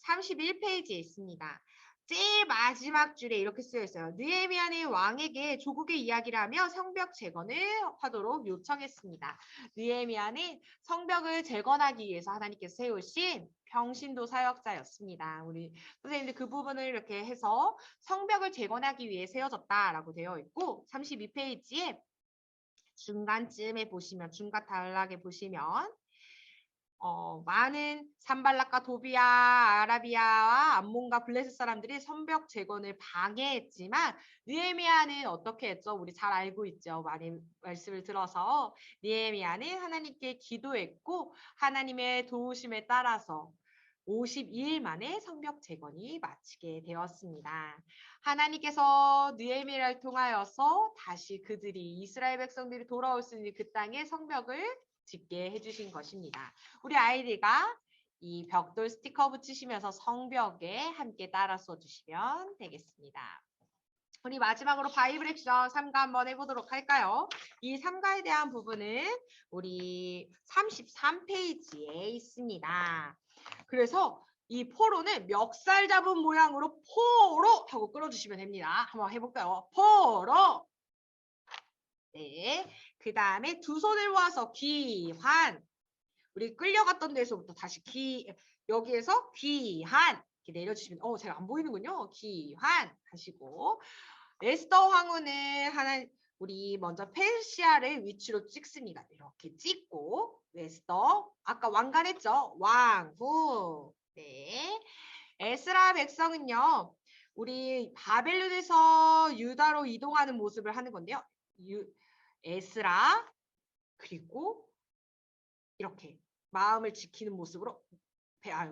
31페이지에 있습니다. 제일 마지막 줄에 이렇게 쓰여 있어요. 느헤미야는 왕에게 조국의 이야기를 하며 성벽 재건을 하도록 요청했습니다. 느헤미야는 성벽을 재건하기 위해서 하나님께서 세우신 평신도 사역자였습니다. 우리 선생님들 그 부분을 이렇게 해서 성벽을 재건하기 위해 세워졌다라고 되어 있고 32페이지에 중간쯤에 보시면 중간 단락에 보시면 많은 산발락과 도비아, 아라비아와 암몬과 블레셋 사람들이 성벽 재건을 방해했지만 느헤미야는 어떻게 했죠? 우리 잘 알고 있죠. 많이 말씀을 들어서 느헤미야는 하나님께 기도했고 하나님의 도우심에 따라서 52일 만에 성벽 재건이 마치게 되었습니다. 하나님께서 느헤미야를 통하여서 다시 그들이 이스라엘 백성들이 돌아올 수 있는 그 땅에 성벽을 짓게 해주신 것입니다. 우리 아이들과 이 벽돌 스티커 붙이시면서 성벽에 함께 따라 써주시면 되겠습니다. 우리 마지막으로 바이블 액션 3가 한번 해보도록 할까요? 이 3가에 대한 부분은 우리 33페이지에 있습니다. 그래서 이 포로는 멱살 잡은 모양으로 포로 하고 끌어주시면 됩니다. 한번 해볼까요? 포로. 네. 그 다음에 두 손을 모아서 귀환. 우리 끌려갔던 데서부터 다시 여기에서 귀환. 이렇게 내려주시면, 제가 안 보이는군요. 귀환 하시고. 에스더 황후는 우리 먼저 페르시아를 위치로 찍습니다. 이렇게 찍고, 에스더. 아까 왕관했죠? 왕후. 네. 에스라 백성은요, 우리 바벨론에서 유다로 이동하는 모습을 하는 건데요. 에스라, 그리고 이렇게 마음을 지키는 모습으로,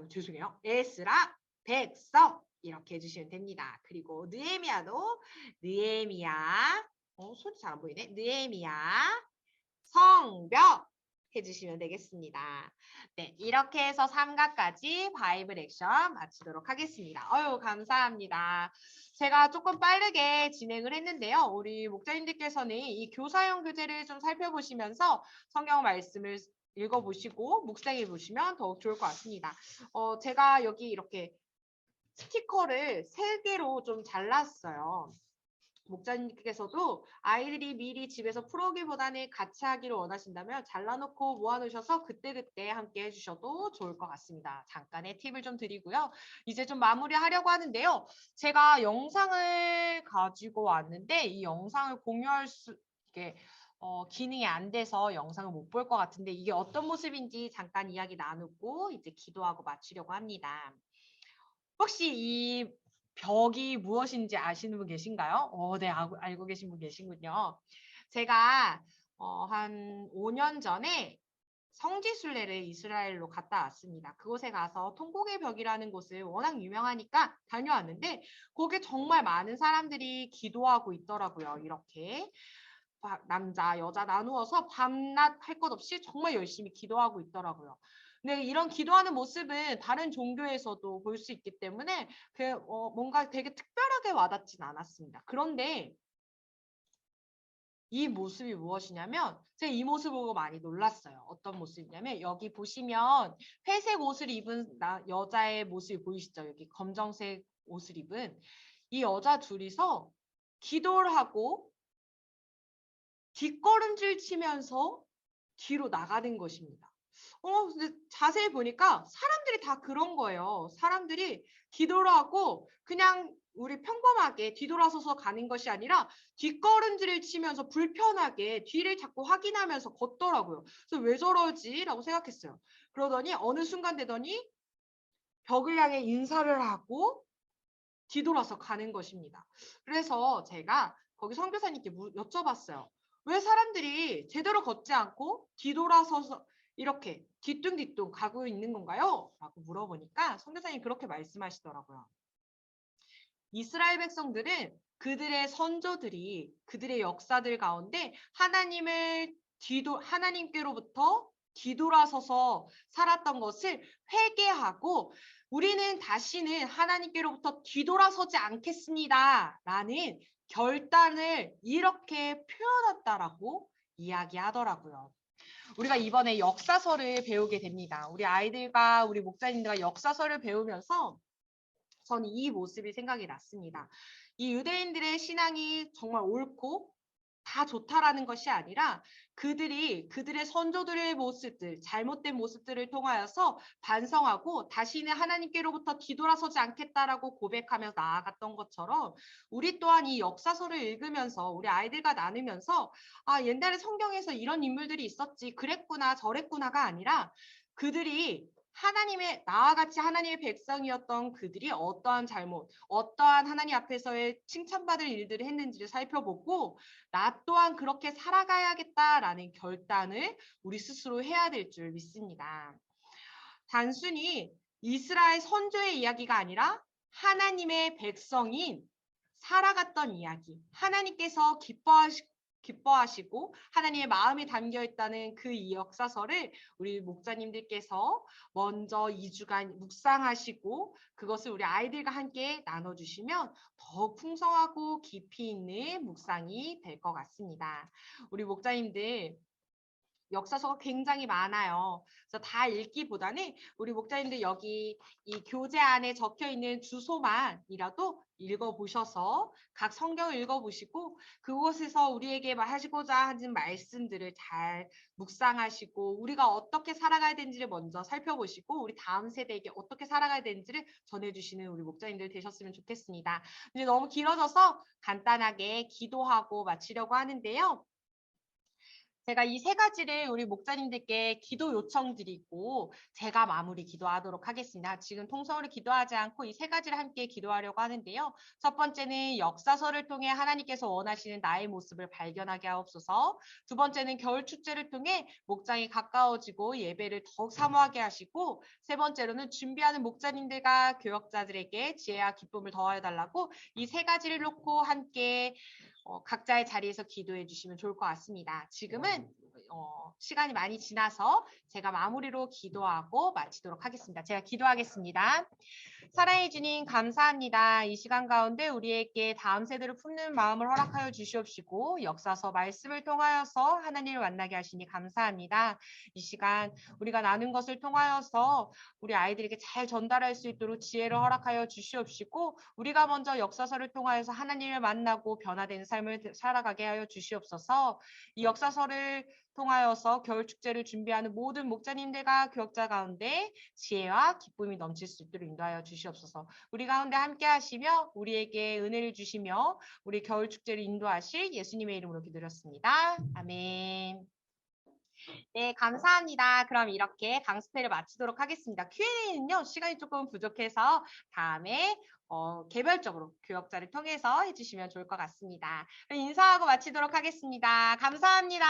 죄송해요. 에스라, 백성, 이렇게 해주시면 됩니다. 그리고 느헤미야도, 느헤미야, 손이 잘 안 보이네. 느헤미야, 성벽, 해주시면 되겠습니다. 네, 이렇게 해서 3가까지 바이블 액션 마치도록 하겠습니다. 감사합니다. 제가 조금 빠르게 진행을 했는데요. 우리 목자님들께서는 이 교사용 교재를 좀 살펴보시면서 성경 말씀을 읽어보시고 묵상해 보시면 더욱 좋을 것 같습니다. 제가 여기 이렇게 스티커를 3개로 좀 잘랐어요. 목자님께서도 아이들이 미리 집에서 풀어오기보다는 같이 하기를 원하신다면 잘라놓고 모아놓으셔서 그때그때 함께 해주셔도 좋을 것 같습니다. 잠깐의 팁을 좀 드리고요. 이제 좀 마무리하려고 하는데요. 제가 영상을 가지고 왔는데 이 영상을 공유할 이게 기능이 안 돼서 영상을 못 볼 것 같은데 이게 어떤 모습인지 잠깐 이야기 나누고 이제 기도하고 마치려고 합니다. 혹시 이 벽이 무엇인지 아시는 분 계신가요? 네, 알고 계신 분 계시군요. 제가 한 5년 전에 성지순례를 이스라엘로 갔다 왔습니다. 그곳에 가서 통곡의 벽이라는 곳을 워낙 유명하니까 다녀왔는데 거기에 정말 많은 사람들이 기도하고 있더라고요. 이렇게 남자, 여자 나누어서 밤낮 할 것 없이 정말 열심히 기도하고 있더라고요. 근데 이런 기도하는 모습은 다른 종교에서도 볼 수 있기 때문에 뭔가 되게 특별하게 와닿진 않았습니다. 그런데 이 모습이 무엇이냐면 제가 이 모습을 보고 많이 놀랐어요. 어떤 모습이냐면 여기 보시면 회색 옷을 입은 여자의 모습이 보이시죠? 여기 검정색 옷을 입은 이 여자 둘이서 기도를 하고 뒷걸음질 치면서 뒤로 나가는 것입니다. 근데 자세히 보니까 사람들이 다 그런 거예요. 사람들이 기도를 하고 그냥 우리 평범하게 뒤돌아서서 가는 것이 아니라 뒷걸음질을 치면서 불편하게 뒤를 자꾸 확인하면서 걷더라고요. 그래서 왜 저러지? 라고 생각했어요. 그러더니 어느 순간 되더니 벽을 향해 인사를 하고 뒤돌아서 가는 것입니다. 그래서 제가 거기 선교사님께 여쭤봤어요. 왜 사람들이 제대로 걷지 않고 뒤돌아서서 이렇게 뒤뚱뒤뚱 가고 있는 건가요? 라고 물어보니까 선교사님이 그렇게 말씀하시더라고요. 이스라엘 백성들은 그들의 선조들이 그들의 역사들 가운데 하나님께로부터 뒤돌아서서 살았던 것을 회개하고 우리는 다시는 하나님께로부터 뒤돌아서지 않겠습니다. 라는 결단을 이렇게 표현했다라고 이야기하더라고요. 우리가 이번에 역사서를 배우게 됩니다. 우리 아이들과 우리 목사님들과 역사서를 배우면서 저는 이 모습이 생각이 났습니다. 이 유대인들의 신앙이 정말 옳고 다 좋다라는 것이 아니라 그들의 선조들의 모습들, 잘못된 모습들을 통하여서 반성하고 다시는 하나님께로부터 뒤돌아서지 않겠다라고 고백하며 나아갔던 것처럼 우리 또한 이 역사서를 읽으면서 우리 아이들과 나누면서 옛날에 성경에서 이런 인물들이 있었지, 그랬구나, 저랬구나가 아니라 그들이 하나님의 나와 같이 하나님의 백성이었던 그들이 어떠한 잘못, 어떠한 하나님 앞에서의 칭찬받을 일들을 했는지를 살펴보고 나 또한 그렇게 살아가야겠다라는 결단을 우리 스스로 해야 될 줄 믿습니다. 단순히 이스라엘 선조의 이야기가 아니라 하나님의 백성인 살아갔던 이야기, 하나님께서 기뻐하시고 하나님의 마음이 담겨 있다는 그 이 역사서를 우리 목자님들께서 먼저 2주간 묵상하시고 그것을 우리 아이들과 함께 나눠주시면 더 풍성하고 깊이 있는 묵상이 될 것 같습니다. 우리 목자님들 역사서가 굉장히 많아요. 그래서 다 읽기보다는 우리 목자님들 여기 이 교재 안에 적혀 있는 주소만이라도 읽어보셔서 각 성경을 읽어보시고 그곳에서 우리에게 하시고자 하는 말씀들을 잘 묵상하시고 우리가 어떻게 살아가야 되는지를 먼저 살펴보시고 우리 다음 세대에게 어떻게 살아가야 되는지를 전해주시는 우리 목자님들 되셨으면 좋겠습니다. 이제 너무 길어져서 간단하게 기도하고 마치려고 하는데요. 제가 이 세 가지를 우리 목사님들께 기도 요청드리고 제가 마무리 기도하도록 하겠습니다. 지금 통성으로 기도하지 않고 이 세 가지를 함께 기도하려고 하는데요. 첫 번째는 역사서를 통해 하나님께서 원하시는 나의 모습을 발견하게 하옵소서. 두 번째는 겨울 축제를 통해 목장이 가까워지고 예배를 더욱 사모하게 하시고 세 번째로는 준비하는 목자님들과 교역자들에게 지혜와 기쁨을 더하여 달라고 이 세 가지를 놓고 함께 각자의 자리에서 기도해 주시면 좋을 것 같습니다. 지금은 시간이 많이 지나서 제가 마무리로 기도하고 마치도록 하겠습니다. 제가 기도하겠습니다. 사랑해 주님 감사합니다. 이 시간 가운데 우리에게 다음 세대를 품는 마음을 허락하여 주시옵시고 역사서 말씀을 통하여서 하나님을 만나게 하시니 감사합니다. 이 시간 우리가 나눈 것을 통하여서 우리 아이들에게 잘 전달할 수 있도록 지혜를 허락하여 주시옵시고 우리가 먼저 역사서를 통하여서 하나님을 만나고 변화된 삶을 살아가게 하여 주시옵소서. 이 역사서를 통하여서 겨울축제를 준비하는 모든 목자님들과 교역자 가운데 지혜와 기쁨이 넘칠 수 있도록 인도하여 주시옵소서. 우리 가운데 함께 하시며 우리에게 은혜를 주시며 우리 겨울축제를 인도하실 예수님의 이름으로 기도드렸습니다. 아멘. 네, 감사합니다. 그럼 이렇게 강습회를 마치도록 하겠습니다. Q&A는요, 시간이 조금 부족해서 다음에 개별적으로 교역자를 통해서 해주시면 좋을 것 같습니다. 인사하고 마치도록 하겠습니다. 감사합니다.